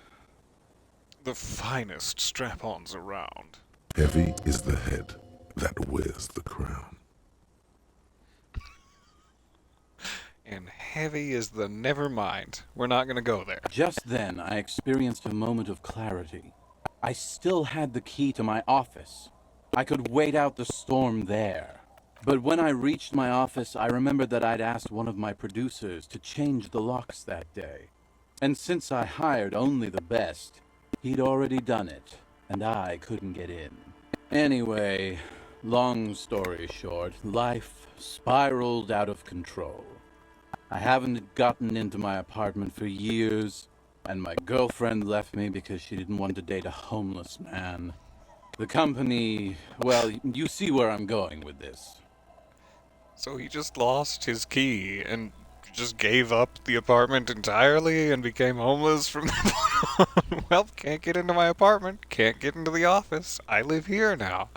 The finest strap-ons around. Heavy is the head that wears the crown. And heavy is the never mind. We're not going to go there. Just then, I experienced a moment of clarity. I still had the key to my office. I could wait out the storm there. But when I reached my office, I remembered that I'd asked one of my producers to change the locks that day. And since I hired only the best, he'd already done it, and I couldn't get in. Anyway, long story short, life spiraled out of control. I haven't gotten into my apartment for years, and my girlfriend left me because she didn't want to date a homeless man. The company, well, you see where I'm going with this. So he just lost his key and just gave up the apartment entirely and became homeless from that point on. Well, can't get into my apartment, can't get into the office. I live here now.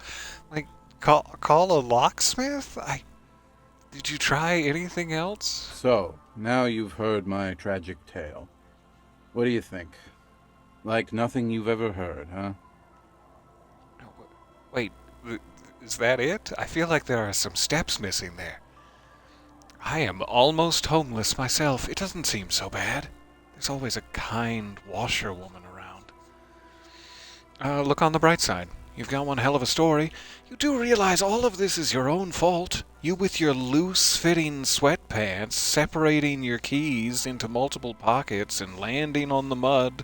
Like, call a locksmith? Did you try anything else? So, now you've heard my tragic tale. What do you think? Like nothing you've ever heard, huh? Wait, is that it? I feel like there are some steps missing there. I am almost homeless myself. It doesn't seem so bad. There's always a kind washerwoman around. Look on the bright side. You've got one hell of a story. You do realize all of this is your own fault. You with your loose-fitting sweatpants, separating your keys into multiple pockets and landing on the mud.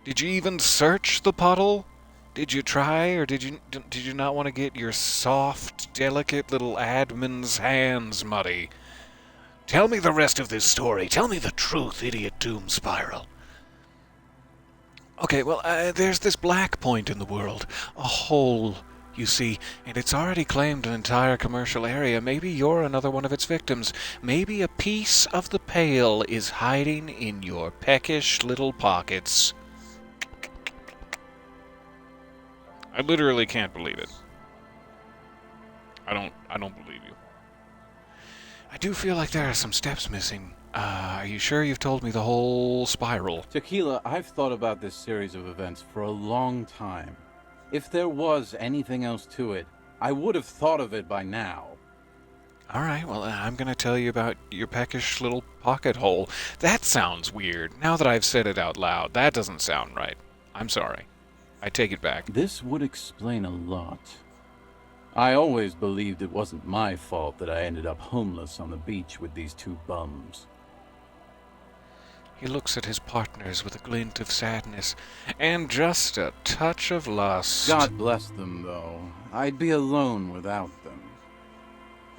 Did you even search the puddle? Did you try, or did you not want to get your soft, delicate little admin's hands muddy? Tell me the rest of this story. Tell me the truth, idiot Doom Spiral. Okay, well, there's this black point in the world. A hole, you see, and it's already claimed an entire commercial area. Maybe you're another one of its victims. Maybe a piece of the pale is hiding in your peckish little pockets. I literally can't believe it. I don't believe you. I do feel like there are some steps missing. Are you sure you've told me the whole spiral? Tequila, I've thought about this series of events for a long time. If there was anything else to it, I would have thought of it by now. Alright, well, I'm gonna tell you about your peckish little pocket hole. That sounds weird. Now that I've said it out loud, that doesn't sound right. I'm sorry. I take it back. This would explain a lot. I always believed it wasn't my fault that I ended up homeless on the beach with these two bums. He looks at his partners with a glint of sadness, and just a touch of lust. God bless them, though. I'd be alone without them.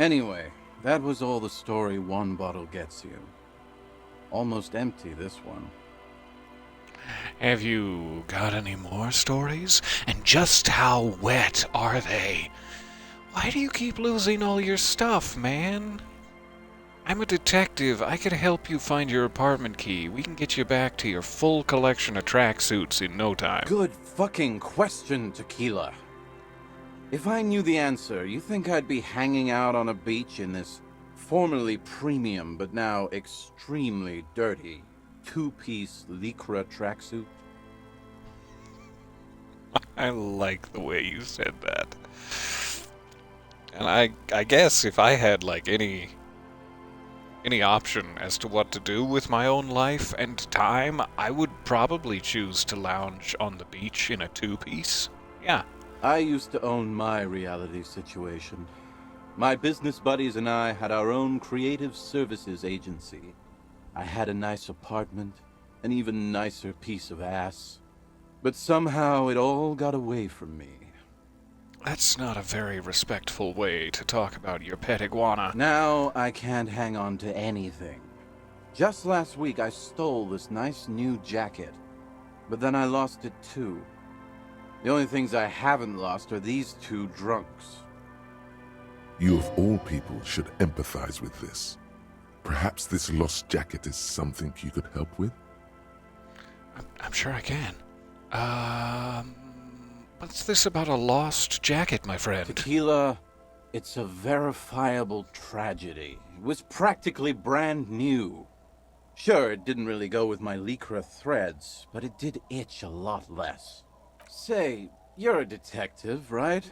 Anyway, that was all the story one bottle gets you. Almost empty, this one. Have you got any more stories? And just how wet are they? Why do you keep losing all your stuff, man? I'm a detective. I can help you find your apartment key. We can get you back to your full collection of tracksuits in no time. Good fucking question, Tequila. If I knew the answer, you think I'd be hanging out on a beach in this formerly premium but now extremely dirty two-piece lycra tracksuit? I like the way you said that. And I guess if I had like any any option as to what to do with my own life and time, I would probably choose to lounge on the beach in a two-piece. Yeah. I used to own my reality situation. My business buddies and I had our own creative services agency. I had a nice apartment, an even nicer piece of ass. But somehow it all got away from me. That's not a very respectful way to talk about your pet iguana. Now I can't hang on to anything. Just last week I stole this nice new jacket, but then I lost it too. The only things I haven't lost are these two drunks. You of all people should empathize with this. Perhaps this lost jacket is something you could help with? I'm sure I can. What's this about a lost jacket, my friend? Tequila, it's a verifiable tragedy. It was practically brand new. Sure, it didn't really go with my Lycra threads, but it did itch a lot less. Say, you're a detective, right?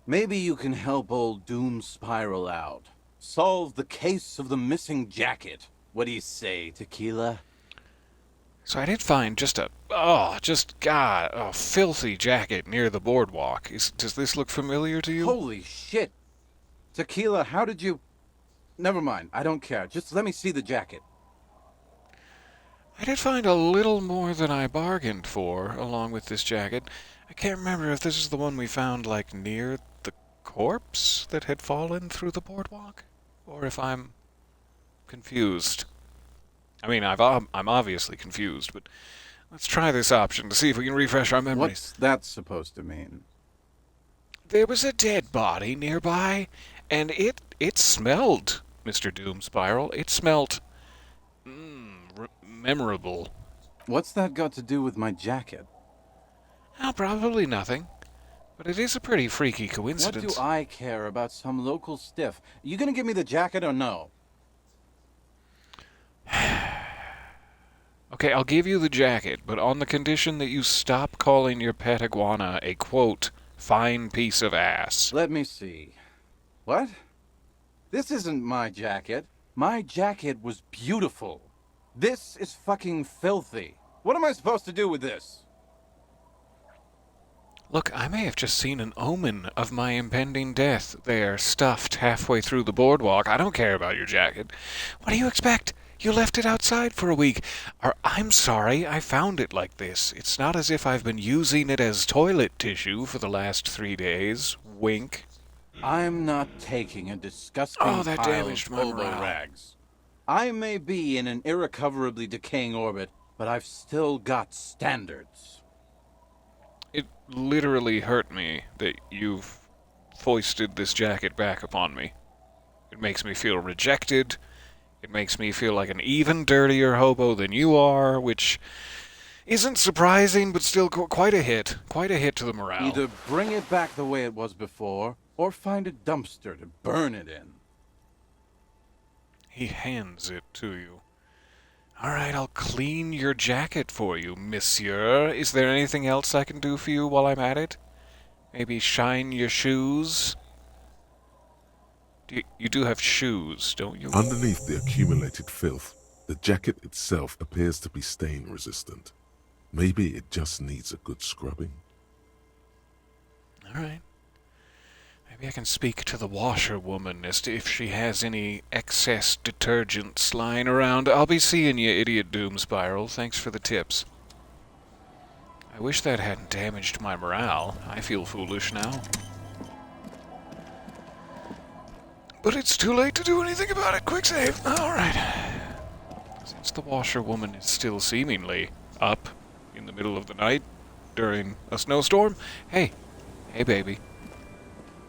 Maybe you can help old Doom Spiral out. Solve the case of the missing jacket. What do you say, Tequila? So I did find just a filthy jacket near the boardwalk. Does this look familiar to you? Holy shit! Tequila, how did you... Never mind, I don't care. Just let me see the jacket. I did find a little more than I bargained for, along with this jacket. I can't remember if this is the one we found, like, near the corpse that had fallen through the boardwalk, or if I'm confused. I mean, I'm obviously confused, but let's try this option to see if we can refresh our memories. What's that supposed to mean? There was a dead body nearby, and it smelled, Mr. Doom Spiral. It smelled memorable. What's that got to do with my jacket? Oh, probably nothing. But it is a pretty freaky coincidence. What do I care about some local stiff? You gonna give me the jacket or no? Okay, I'll give you the jacket, but on the condition that you stop calling your pet iguana a, quote, fine piece of ass. Let me see. What? This isn't my jacket. My jacket was beautiful. This is fucking filthy. What am I supposed to do with this? Look, I may have just seen an omen of my impending death there, stuffed halfway through the boardwalk. I don't care about your jacket. What do you expect? You left it outside for a week. I'm sorry I found it like this. It's not as if I've been using it as toilet tissue for the last 3 days. Wink. I'm not taking a disgusting that pile damaged of my oboe morale. rags. I may be in an irrecoverably decaying orbit, but I've still got standards. It literally hurt me that you've foisted this jacket back upon me. It makes me feel rejected. It makes me feel like an even dirtier hobo than you are, which isn't surprising, but still quite a hit. Quite a hit to the morale. Either bring it back the way it was before, or find a dumpster to burn it in. He hands it to you. All right, I'll clean your jacket for you, monsieur. Is there anything else I can do for you while I'm at it? Maybe shine your shoes? You do have shoes, don't you? Underneath the accumulated filth, the jacket itself appears to be stain resistant. Maybe it just needs a good scrubbing. All right. Maybe I can speak to the washerwoman as to if she has any excess detergents lying around. I'll be seeing you, Idiot Doom Spiral. Thanks for the tips. I wish that hadn't damaged my morale. I feel foolish now. But it's too late to do anything about it. Quick save. All right. Since the washerwoman is still seemingly up in the middle of the night during a snowstorm, hey, baby.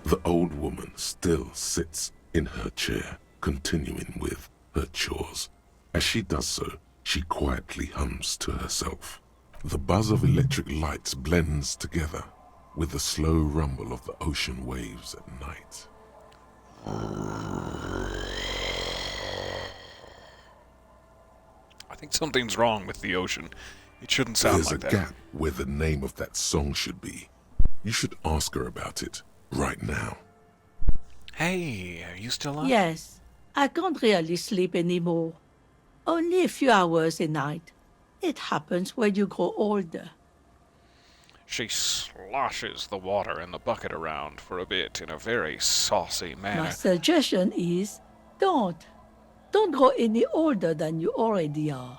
The old woman still sits in her chair, continuing with her chores. As she does so, she quietly hums to herself. The buzz of electric lights blends together with the slow rumble of the ocean waves at night. I think something's wrong with the ocean. It shouldn't sound There's like a that. gap where the name of that song should be. You should ask her about it right now. Hey, are you still on? Yes. I can't really sleep anymore. Only a few hours a night. It happens when you grow older. She sloshes the water in the bucket around for a bit in a very saucy My manner. suggestion is don't. Don't grow any older than you already are.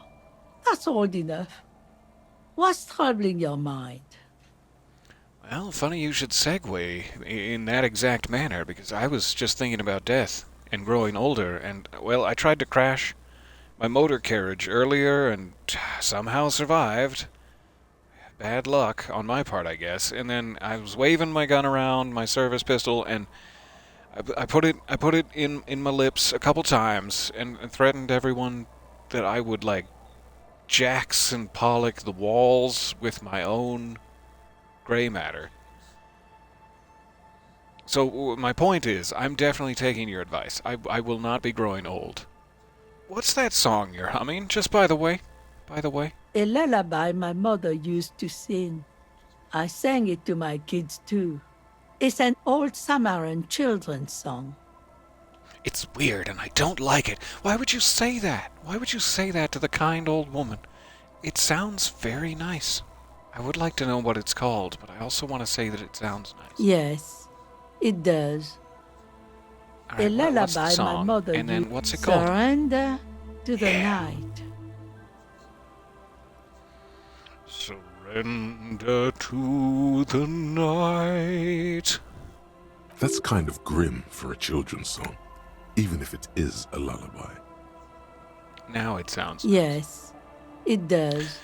That's old enough. What's troubling your mind? Well, funny you should segue in that exact manner, because I was just thinking about death and growing older, and, well, I tried to crash my motor carriage earlier and somehow survived. Bad luck on my part, I guess. And then I was waving my gun around, my service pistol, and I put it in my lips a couple times and threatened everyone that I would, like, Jackson Pollock the walls with my own gray matter. So my point is, I'm definitely taking your advice. I will not be growing old. What's that song you're humming, just by the way? A lullaby my mother used to sing. I sang it to my kids too. It's an old Samaran children's song. It's weird and I don't like it. Why would you say that? Why would you say that to the kind old woman? It sounds very nice. I would like to know what it's called, but I also want to say that it sounds nice. Yes, it does. All right, A lullaby what's the song? my mother And then used. what's it called? Surrender to the Yeah. night. Surrender to the night. That's kind of grim for a children's song, even if it is a lullaby. Now it sounds... Yes, it does.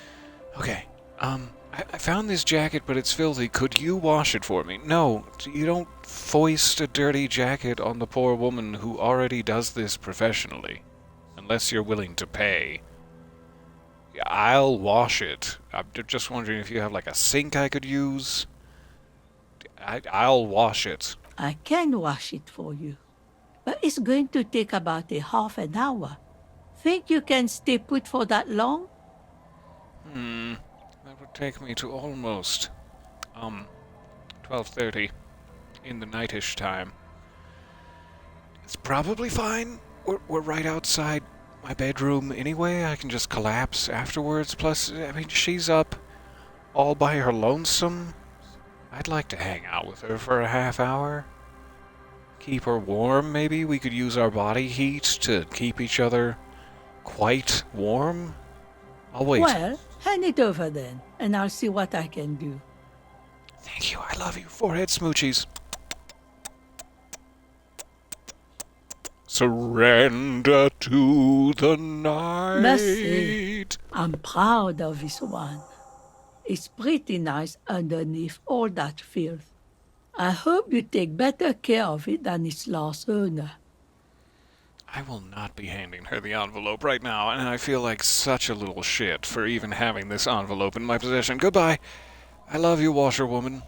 Okay, I found this jacket, but it's filthy. Could you wash it for me? No, you don't foist a dirty jacket on the poor woman who already does this professionally. Unless you're willing to pay. I'll wash it. I'm just wondering if you have, like, a sink I could use. I'll wash it. I can wash it for you, but it's going to take about a half an hour. Think you can stay put for that long? That would take me to almost, 12:30 in the nightish time. It's probably fine. We're right outside my bedroom anyway. I can just collapse afterwards. Plus, I mean, she's up all by her lonesome. I'd like to hang out with her for a half hour. Keep her warm, maybe? We could use our body heat to keep each other quite warm. I'll wait. Well, hand it over then, and I'll see what I can do. Thank you. I love you. Forehead smoochies. Surrender to the night. Merci. I'm proud of this one. It's pretty nice underneath all that filth. I hope you take better care of it than its last owner. I will not be handing her the envelope right now, and I feel like such a little shit for even having this envelope in my possession. Goodbye. I love you, washerwoman.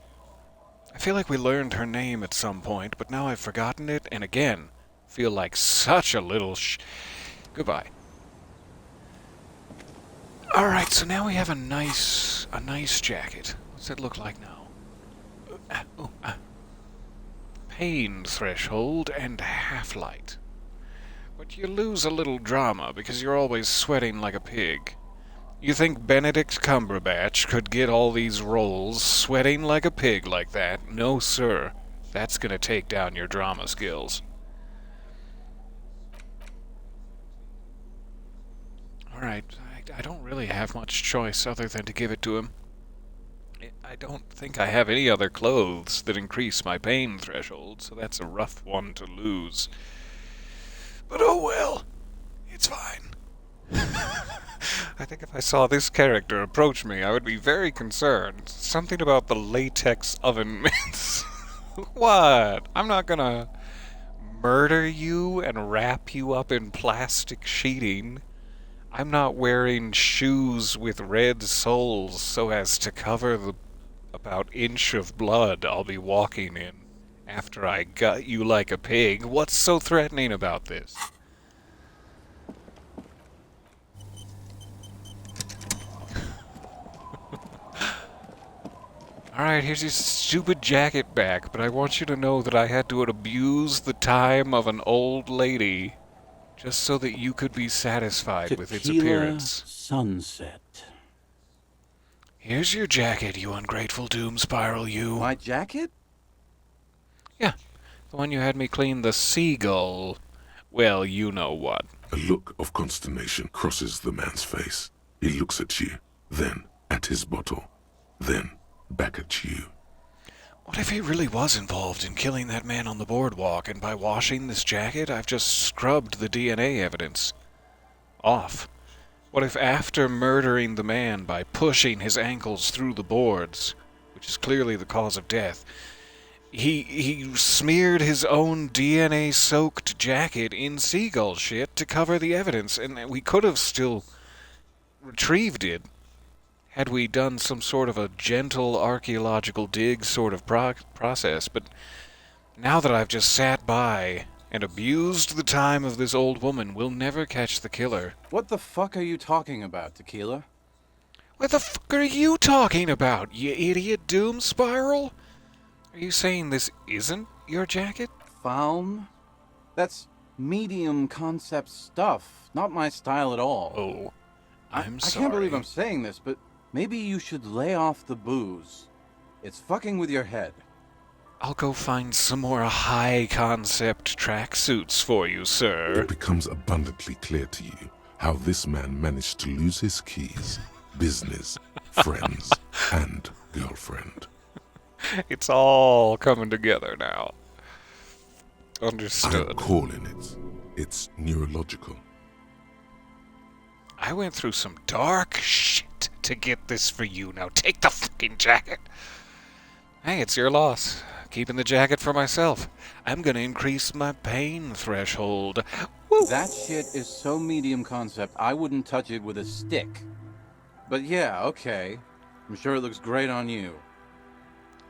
I feel like we learned her name at some point, but now I've forgotten it, and again, feel like such a little Goodbye. Alright, so now we have a nice jacket. What's it look like now? Pain threshold and half-light. But you lose a little drama because you're always sweating like a pig. You think Benedict Cumberbatch could get all these roles sweating like a pig like that? No, sir. That's gonna take down your drama skills. Alright, I don't really have much choice other than to give it to him. I don't think I have any other clothes that increase my pain threshold, so that's a rough one to lose. But oh well, it's fine. I think if I saw this character approach me, I would be very concerned. Something about the latex oven mitts. What? I'm not gonna murder you and wrap you up in plastic sheeting. I'm not wearing shoes with red soles so as to cover the about inch of blood I'll be walking in after I gut you like a pig. What's so threatening about this? Alright, here's your stupid jacket back, but I want you to know that I had to abuse the time of an old lady just so that you could be satisfied with its Tequila appearance. sunset. Here's your jacket, you ungrateful doom spiral, you. My jacket? Yeah, the one you had me clean the seagull. Well, you know what. A look of consternation crosses the man's face. He looks at you, then at his bottle, then back at you. What if he really was involved in killing that man on the boardwalk, and by washing this jacket, I've just scrubbed the DNA evidence off? What if after murdering the man by pushing his ankles through the boards, which is clearly the cause of death, he smeared his own DNA-soaked jacket in seagull shit to cover the evidence, and we could have still retrieved it had we done some sort of a gentle archaeological dig sort of process. But now that I've just sat by and abused the time of this old woman, we'll never catch the killer. What the fuck are you talking about, Tequila? What the fuck are you talking about, you idiot doom spiral? Are you saying this isn't your jacket? Faun? That's medium concept stuff, not my style at all. Oh, I'm I sorry. can't believe I'm saying this, but maybe you should lay off the booze. It's fucking with your head. I'll go find some more high-concept tracksuits for you, sir. It becomes abundantly clear to you how this man managed to lose his keys, business, friends, and girlfriend. It's all coming together now. I'm Understood. calling it. It's neurological. I went through some dark shit to get this for you. Now take the fucking jacket. Hey, it's your loss. Keeping the jacket for myself. I'm gonna increase my pain threshold. Woo! That shit is so medium concept, I wouldn't touch it with a stick. But yeah, okay. I'm sure it looks great on you.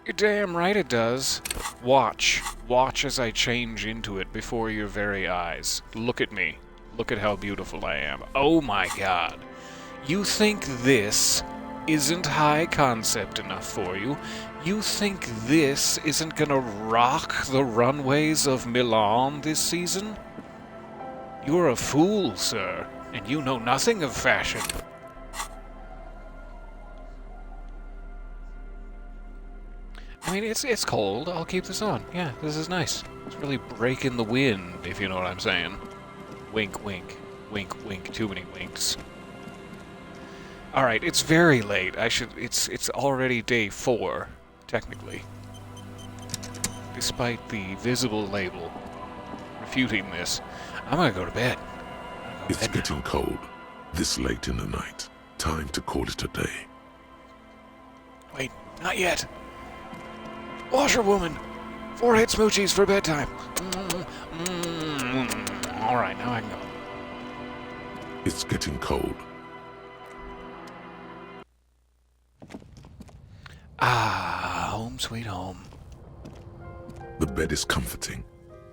You're damn right it does. Watch. Watch as I change into it before your very eyes. Look at me. Look at how beautiful I am. Oh my god. You think this isn't high concept enough for you? You think this isn't gonna rock the runways of Milan this season? You're a fool, sir, and you know nothing of fashion. I mean, it's cold. I'll keep this on. Yeah, this is nice. It's really breaking the wind, if you know what I'm saying. Wink, wink. Wink, wink. Too many winks. Alright, it's very late. It's already day 4, technically. Despite the visible label refuting this, I'm gonna go to bed. It's getting cold. This late in the night. Time to call it a day. Wait, not yet. Washerwoman! 4-hit smoochies for bedtime. Alright, now I can go. It's getting cold. Ah, home sweet home. The bed is comforting,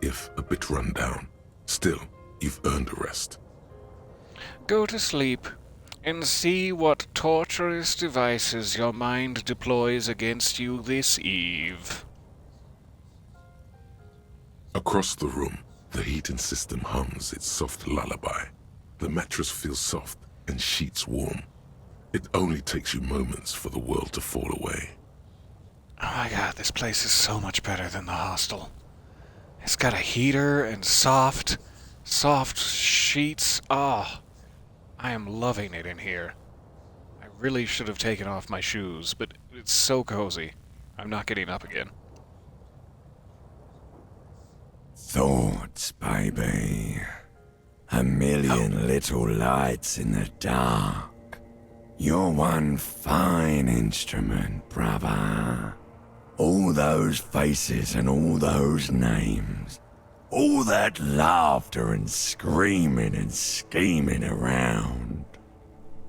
if a bit run down. Still, you've earned a rest. Go to sleep and see what torturous devices your mind deploys against you this eve. Across the room, the heating system hums its soft lullaby. The mattress feels soft and sheets warm. It only takes you moments for the world to fall away. Oh my god, this place is so much better than the hostel. It's got a heater and soft sheets. Ah, I am loving it in here. I really should have taken off my shoes, but it's so cozy. I'm not getting up again. Thoughts, baby. A million little lights in the dark. You're one fine instrument, brother. All those faces and all those names. All that laughter and screaming and scheming around.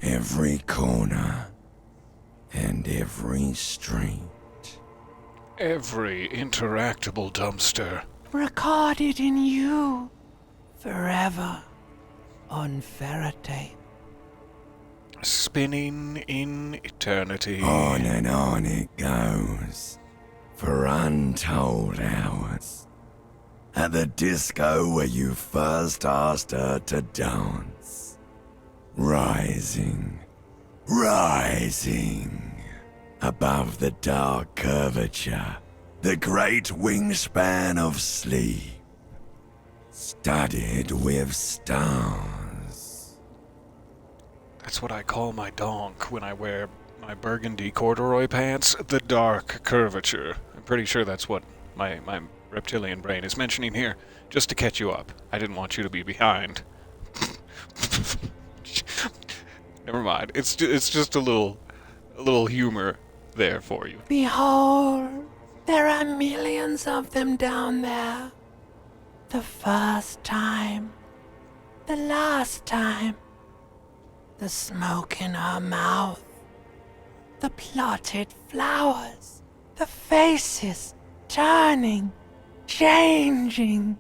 Every corner and every street. Every interactable dumpster. Recorded in you. Forever. On ferrotape. Spinning in eternity. On and on it goes. For untold hours. At the disco where you first asked her to dance. Rising, rising, above the dark curvature, the great wingspan of sleep, studded with stars. That's what I call my donk when I wear my burgundy corduroy pants, the dark curvature. I'm pretty sure that's what my reptilian brain is mentioning here, just to catch you up. I didn't want you to be behind. Never mind. It's just a little humor there for you. Behold, there are millions of them down there. The first time, the last time, the smoke in her mouth, the plotted flowers, the faces turning, changing.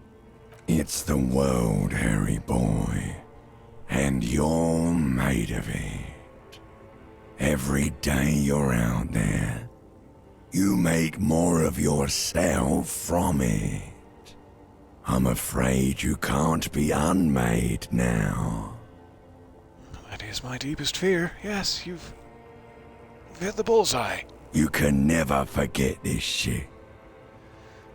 It's the world, Harry boy, and you're made of it. Every day you're out there, you make more of yourself from it. I'm afraid you can't be unmade now. That is my deepest fear. Yes, you've hit the bullseye. You can never forget this shit.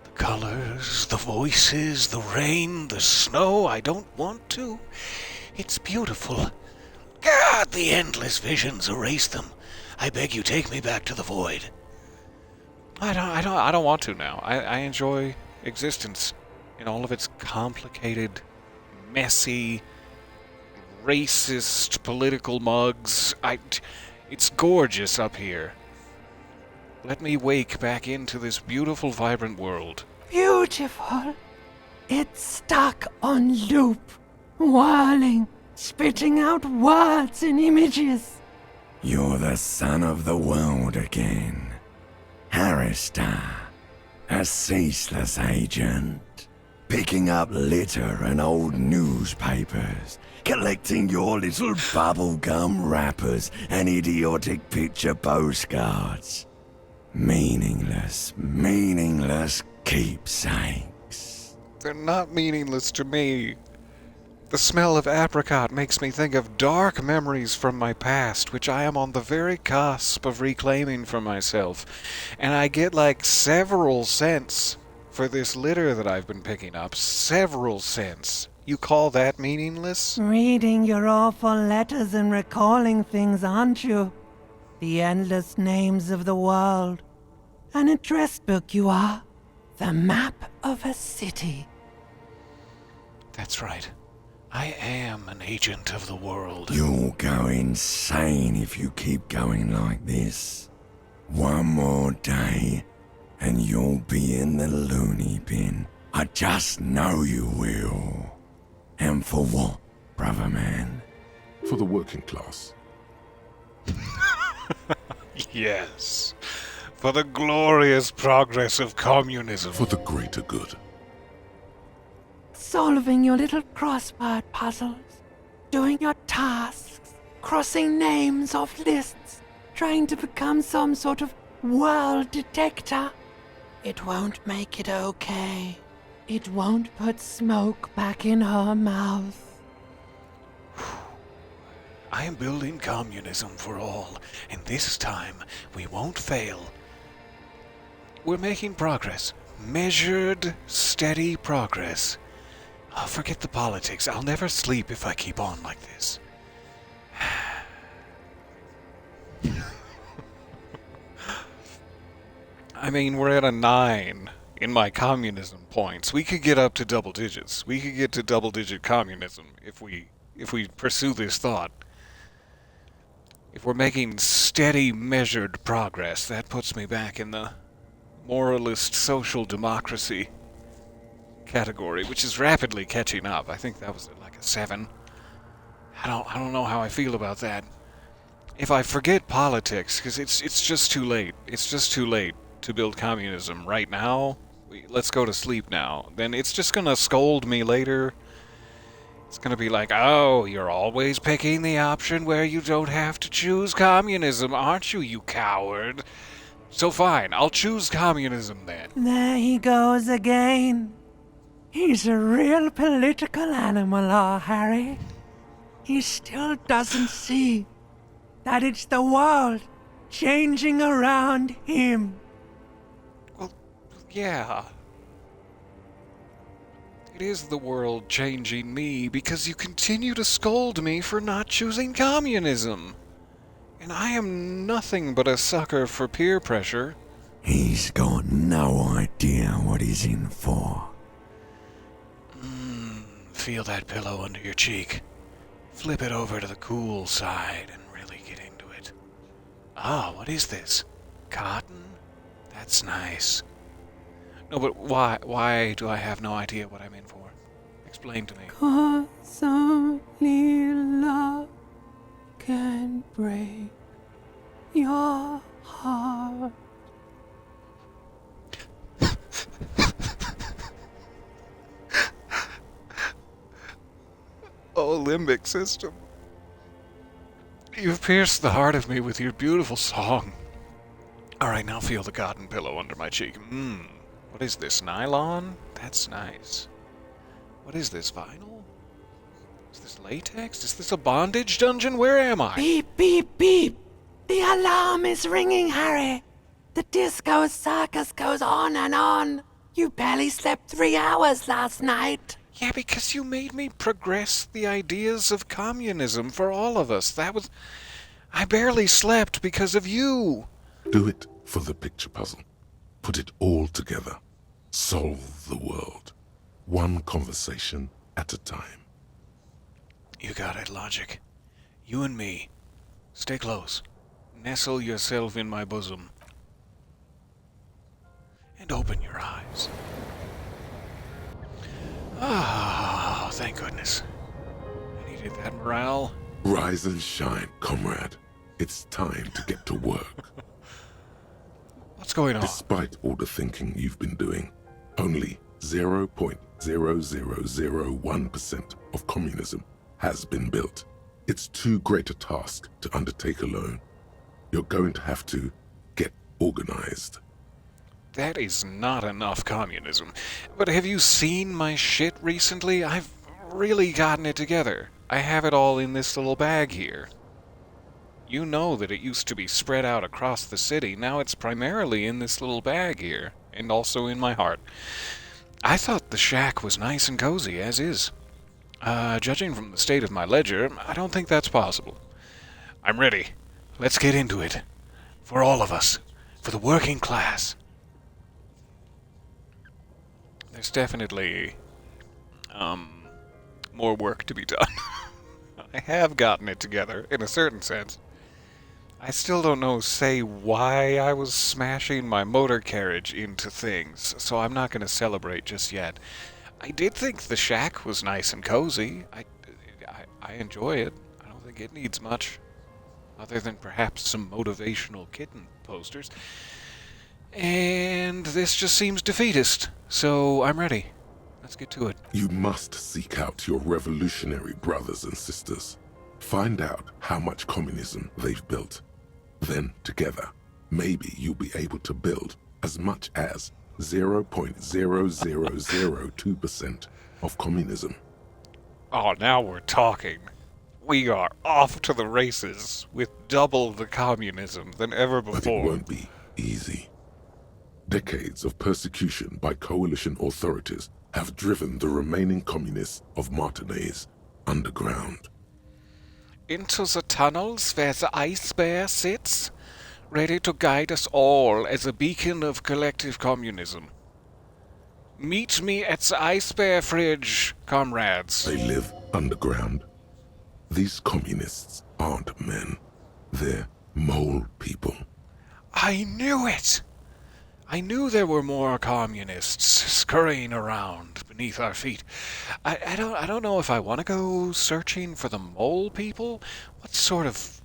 The colors, the voices, the rain, the snow, I don't want to. It's beautiful. God, the endless visions, erase them. I beg you, take me back to the void. I don't want to now. I enjoy existence in all of its complicated, messy, racist political mugs. It's gorgeous up here. Let me wake back into this beautiful, vibrant world. Beautiful. It's stuck on loop, whirling, spitting out words and images. You're the son of the world again. Harrister, a ceaseless agent, picking up litter and old newspapers, collecting your little bubblegum wrappers and idiotic picture postcards. Meaningless keepsakes. They're not meaningless to me. The smell of apricot makes me think of dark memories from my past, which I am on the very cusp of reclaiming for myself. And I get like several cents for this litter that I've been picking up. Several cents. You call that meaningless? Reading your awful letters and recalling things, aren't you? The endless names of the world. An address book you are. The map of a city. That's right. I am an agent of the world. You'll go insane if you keep going like this. One more day, and you'll be in the loony bin. I just know you will. And for what, brother man? For the working class. Yes. For the glorious progress of communism. For the greater good. Solving your little crossword puzzles. Doing your tasks. Crossing names off lists. Trying to become some sort of world detector. It won't make it okay. It won't put smoke back in her mouth. I am building communism for all, and this time we won't fail. We're making progress. Measured, steady progress. Oh, forget the politics. I'll never sleep if I keep on like this. I mean, we're at a 9 in my communism points. We could get up to double digits. We could get to double-digit communism if we pursue this thought. If we're making steady, measured progress, that puts me back in the moralist social democracy category, which is rapidly catching up. I think that was like a 7. I don't know how I feel about that. If I forget politics, because it's just too late. It's just too late to build communism right now. Let's go to sleep now. Then it's just gonna scold me later. It's gonna be like, oh, you're always picking the option where you don't have to choose communism, aren't you, you coward? So fine, I'll choose communism then. There he goes again. He's a real political animal, our Harry. He still doesn't see that it's the world changing around him. Well, yeah. It is the world changing me because you continue to scold me for not choosing communism. And I am nothing but a sucker for peer pressure. He's got no idea what he's in for. Feel that pillow under your cheek. Flip it over to the cool side and really get into it. Ah, what is this? Cotton? That's nice. No, but why do I have no idea what I'm in for? Explain to me. 'Cause only love can break your heart. Oh, limbic system. You've pierced the heart of me with your beautiful song. Alright, now feel the cotton pillow under my cheek. What is this, nylon? That's nice. What is this, vinyl? Is this latex? Is this a bondage dungeon? Where am I? Beep, beep, beep. The alarm is ringing, Harry. The disco circus goes on and on. You barely slept 3 hours last night. Yeah, because you made me progress the ideas of communism for all of us. I barely slept because of you. Do it for the picture puzzle. Put it all together. Solve the world. One conversation at a time. You got it, Logic. You and me. Stay close. Nestle yourself in my bosom. And open your eyes. Ah, thank goodness. I needed that morale. Rise and shine, comrade. It's time to get to work. What's going on? Despite all the thinking you've been doing, only 0.0001% of communism has been built. It's too great a task to undertake alone. You're going to have to get organized. That is not enough communism. But have you seen my shit recently? I've really gotten it together. I have it all in this little bag here. You know that it used to be spread out across the city. Now it's primarily in this little bag here, and also in my heart. I thought the shack was nice and cozy, as is. Judging from the state of my ledger, I don't think that's possible. I'm ready. Let's get into it. For all of us. For the working class. There's definitely, more work to be done. I have gotten it together, in a certain sense. I still don't know, say, why I was smashing my motor carriage into things, so I'm not going to celebrate just yet. I did think the shack was nice and cozy. I enjoy it. I don't think it needs much, other than perhaps some motivational kitten posters. And this just seems defeatist, so I'm ready. Let's get to it. You must seek out your revolutionary brothers and sisters. Find out how much communism they've built. Then, together, maybe you'll be able to build as much as 0.0002% of communism. Oh, now we're talking. We are off to the races with double the communism than ever But it before. won't be easy. Decades of persecution by coalition authorities have driven the remaining communists of Martinaise underground. Into the tunnels where the ice bear sits, ready to guide us all as a beacon of collective communism. Meet me at the ice bear fridge, comrades. They live underground. These communists aren't men. They're mole people. I knew it! I knew there were more communists scurrying around beneath our feet. I don't know if I want to go searching for the mole people. What sort of...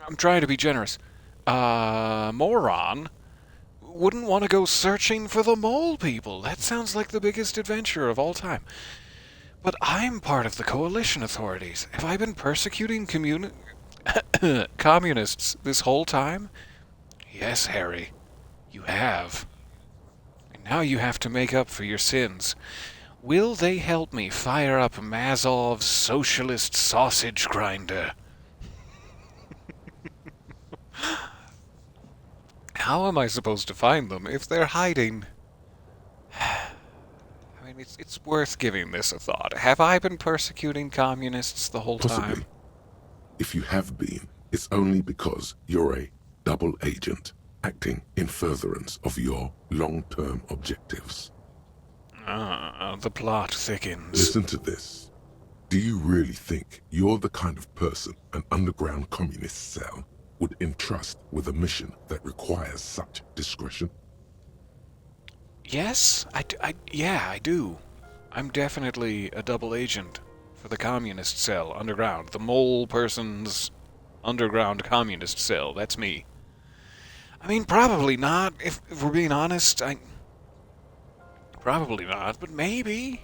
I'm trying to be generous. Moron wouldn't want to go searching for the mole people. That sounds like the biggest adventure of all time. But I'm part of the coalition authorities. Have I been persecuting communists this whole time? Yes, Harry. You have. And Now you have to make up for your sins. Will they help me fire up Mazov's socialist sausage grinder? How am I supposed to find them if they're hiding? I mean, it's worth giving this a thought. Have I been persecuting communists the whole Possibly. time? If you have been, it's only because you're a double agent acting in furtherance of your long-term objectives. The plot thickens. Listen to this. Do you really think you're the kind of person an underground communist cell would entrust with a mission that requires such discretion? Yes, I do. I'm definitely a double agent for the communist cell underground. The mole person's underground communist cell. That's me. I mean, probably not, if we're being honest. Probably not, but maybe.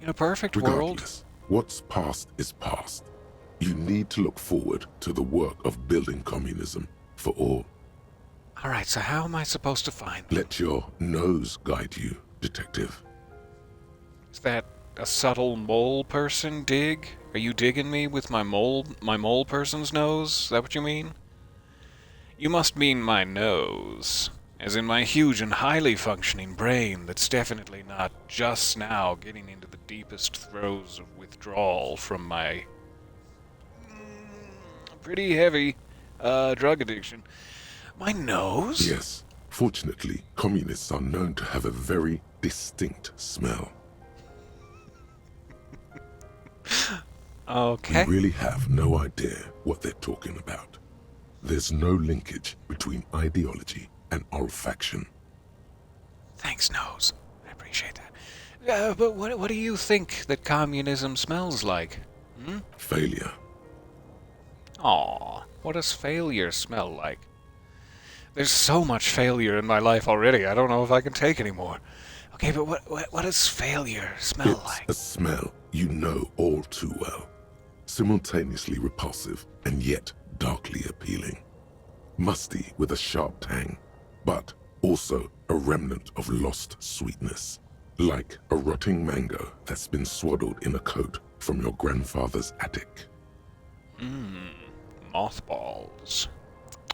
In a perfect world. Regardless, what's past is past. You need to look forward to the work of building communism for all. Alright, so how am I supposed to find them? Let your nose guide you, detective. Is that a subtle mole person dig? Are you digging me with my mole person's nose? Is that what you mean? You must mean my nose. As in my huge and highly functioning brain that's definitely not just now getting into the deepest throes of withdrawal from my pretty heavy drug addiction. My nose? Yes. Fortunately, communists are known to have a very distinct smell. Okay. You really have no idea what they're talking about. There's no linkage between ideology and olfaction. Thanks, Nose. I appreciate that. But what do you think that communism smells like? Failure. Aw, what does failure smell like? There's so much failure in my life already, I don't know if I can take any more. Okay, but what does failure smell It's like? a smell you know all too well. Simultaneously repulsive and yet darkly appealing. Musty with a sharp tang, but also a remnant of lost sweetness. Like a rotting mango that's been swaddled in a coat from your grandfather's attic. Mothballs.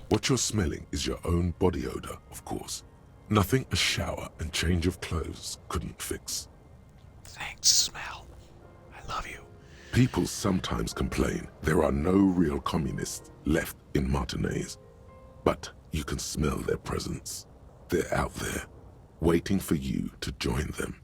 What you're smelling is your own body odor, of course. Nothing a shower and change of clothes couldn't fix. Thanks, smell. I love you. People sometimes complain there are no real communists left in Martinaise. But you can smell their presence. They're out there, waiting for you to join them.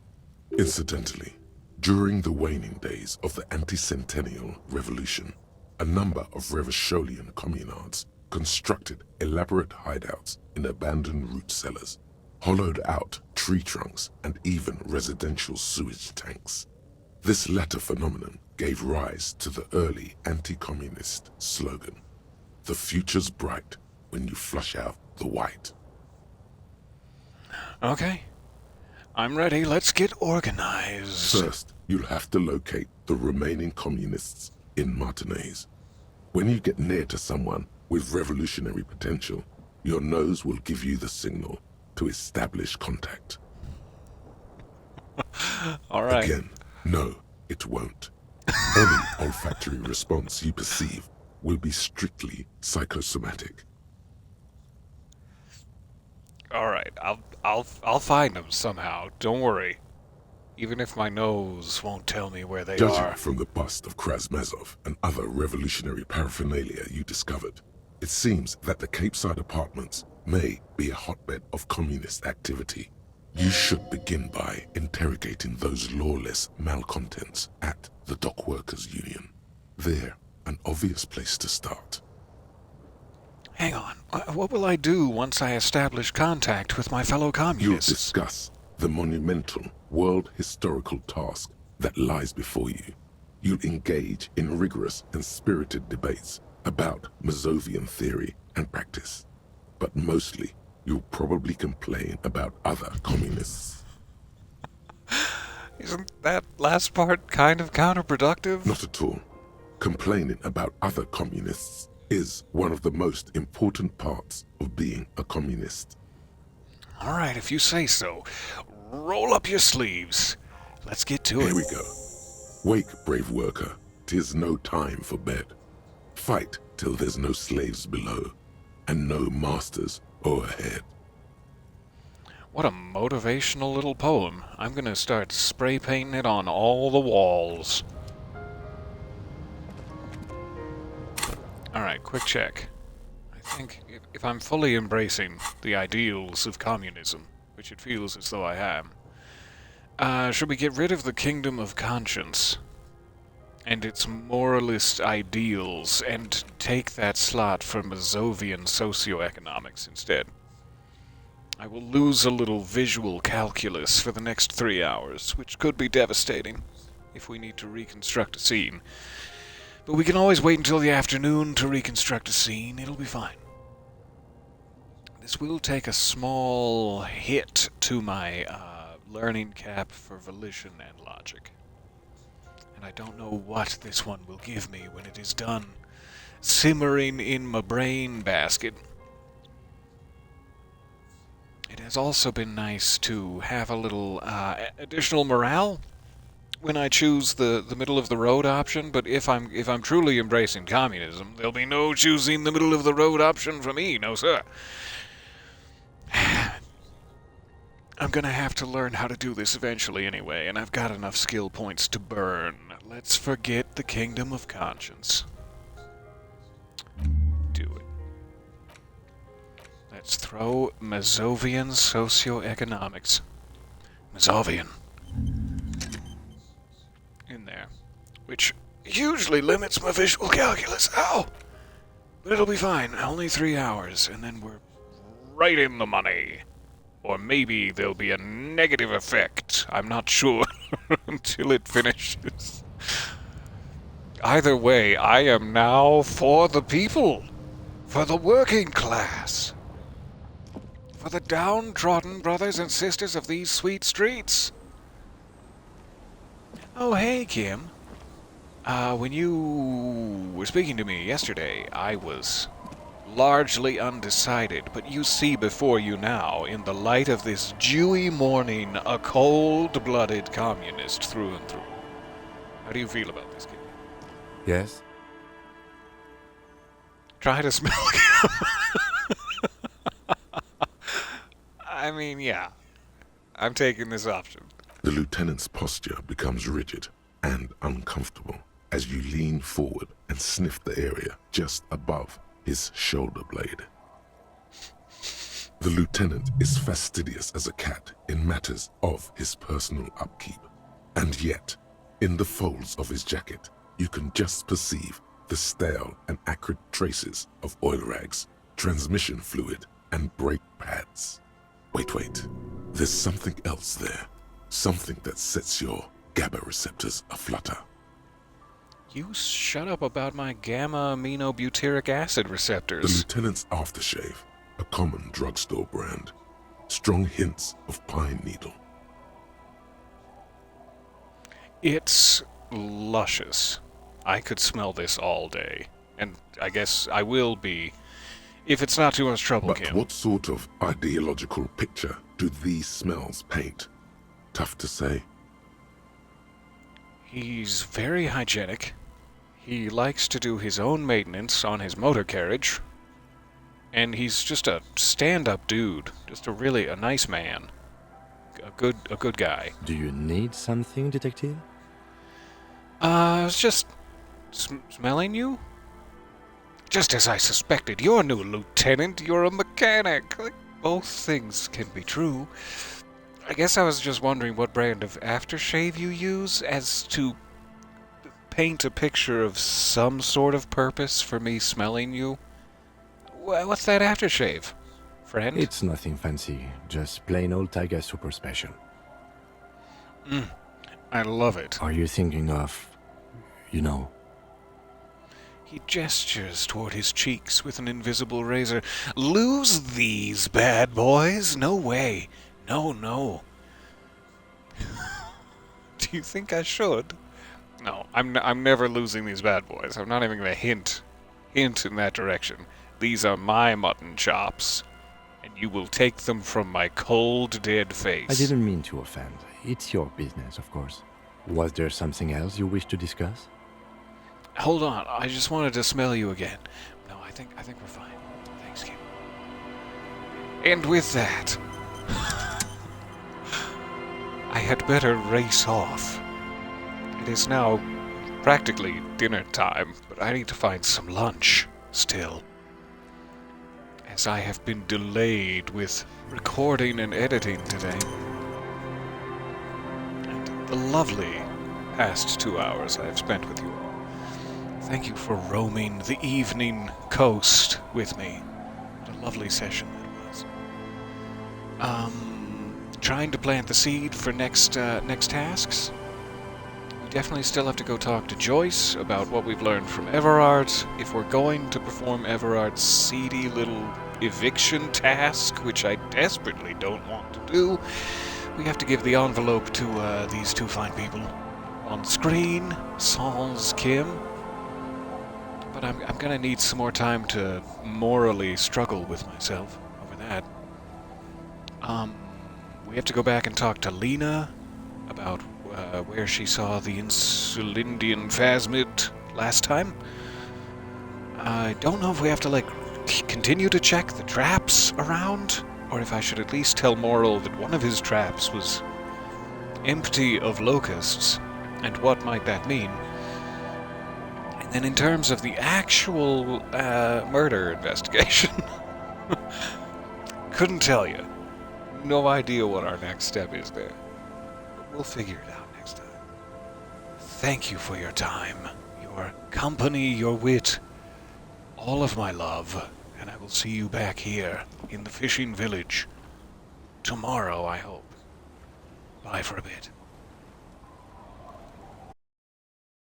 Incidentally, during the waning days of the anti-centennial revolution, a number of Revacholian communards constructed elaborate hideouts in abandoned root cellars, hollowed out tree trunks, and even residential sewage tanks. This latter phenomenon gave rise to the early anti-communist slogan, "The future's bright when you flush out the white." Okay. I'm ready. Let's get organized. First, you'll have to locate the remaining communists in Martinaise. When you get near to someone with revolutionary potential, your nose will give you the signal to establish contact. All right. Again, no, it won't. Any olfactory response you perceive will be strictly psychosomatic. All right. I'll find them somehow. Don't worry. Even if my nose won't tell me where they Judging are. from the bust of Krasmazov and other revolutionary paraphernalia you discovered, it seems that the Cape Side apartments may be a hotbed of communist activity. You should begin by interrogating those lawless malcontents at the Dock Workers Union. They're an obvious place to start. Hang on. What will I do once I establish contact with my fellow You'll communists? discuss the monumental world historical task that lies before you. You'll engage in rigorous and spirited debates about Mazovian theory and practice. But mostly, you'll probably complain about other communists. Isn't that last part kind of counterproductive? Not at all. Complaining about other communists is one of the most important parts of being a communist. All right, if you say so. Roll up your sleeves. Let's get to it. Here we go. Wake, brave worker. 'Tis no time for bed. Fight till there's no slaves below, and no masters o'erhead. What a motivational little poem. I'm gonna start spray painting it on all the walls. Alright, quick check. I think if I'm fully embracing the ideals of communism, which it feels as though I am, should we get rid of the kingdom of conscience and its moralist ideals and take that slot for Mazovian socioeconomics instead? I will lose a little visual calculus for the next 3 hours, which could be devastating if we need to reconstruct a scene. But we can always wait until the afternoon to reconstruct a scene. It'll be fine. This will take a small hit to my learning cap for volition and logic. And I don't know what this one will give me when it is done simmering in my brain basket. It has also been nice to have a little additional morale when I choose the middle of the road option, but if I'm truly embracing communism, there'll be no choosing the middle of the road option for me, no sir. I'm gonna have to learn how to do this eventually anyway, and I've got enough skill points to burn. Let's forget the kingdom of conscience. Do it. Let's throw Mazovian socioeconomics. Mazovian. In there. Which hugely limits my visual calculus. Ow! But it'll be fine. Only 3 hours, and then we're right in the money. Or maybe there'll be a negative effect. I'm not sure until it finishes. Either way, I am now for the people. For the working class. For the downtrodden brothers and sisters of these sweet streets. Oh, hey, Kim. When you were speaking to me yesterday, I was largely undecided, but you see before you now, in the light of this dewy morning, a cold-blooded communist through and through. How do you feel about this, Kim? Yes? Try to smell I mean, yeah. I'm taking this option. The lieutenant's posture becomes rigid and uncomfortable as you lean forward and sniff the area just above his shoulder blade. The lieutenant is fastidious as a cat in matters of his personal upkeep, and yet, in the folds of his jacket, you can just perceive the stale and acrid traces of oil rags, transmission fluid, and brake pads. Wait. There's something else there. Something that sets your GABA receptors aflutter. You shut up about my gamma-aminobutyric acid The receptors. lieutenant's aftershave, a common drugstore brand. Strong hints of pine needle. It's luscious. I could smell this all day. And I guess I will be, if it's not too much trouble, But Kim. what sort of ideological picture do these smells paint? Tough to say. He's very hygienic. He likes to do his own maintenance on his motor carriage. And he's just a stand-up dude. Just a nice man. A good guy. Do you need something, detective? I was just smelling you? Just as I suspected, you're new, Lieutenant. You're a mechanic. Like, both things can be true. I guess I was just wondering what brand of aftershave you use as to paint a picture of some sort of purpose for me smelling you. What's that aftershave, friend? It's nothing fancy, just plain old Tiger Super Special. I love it. Are you thinking of, you know? He gestures toward his cheeks with an invisible razor. Lose these bad boys? No way. No. Do you think I should? No, I'm never losing these bad boys. I'm not even going to hint in that direction. These are my mutton chops. and you will take them from my cold, dead face. I didn't mean to offend. It's your business, of course. Was there something else you wish to discuss? Hold on, I just wanted to smell you again. No, I think we're fine. Thanks, Kim. And with that, I had better race off. It is now practically dinner time, but I need to find some lunch still, as I have been delayed with recording and editing today. And the lovely past 2 hours I have spent with you all. Thank you for roaming the evening coast with me. What a lovely session that was. Trying to plant the seed for next tasks. We definitely still have to go talk to Joyce about what we've learned from Everard. If we're going to perform Everard's seedy little eviction task, which I desperately don't want to do, we have to give the envelope to these two fine people on screen, Sans Kim. But I'm gonna need some more time to morally struggle with myself over that. We have to go back and talk to Lena about where she saw the Insulindian phasmid last time. I don't know if we have to, continue to check the traps around, or if I should at least tell Moral that one of his traps was empty of locusts, and what might that mean? And then in terms of the actual murder investigation, couldn't tell you. No idea what our next step is there. But we'll figure it out next time. Thank you for your time, your company, your wit, all of my love, and I will see you back here in the fishing village tomorrow, I hope. Bye for a bit.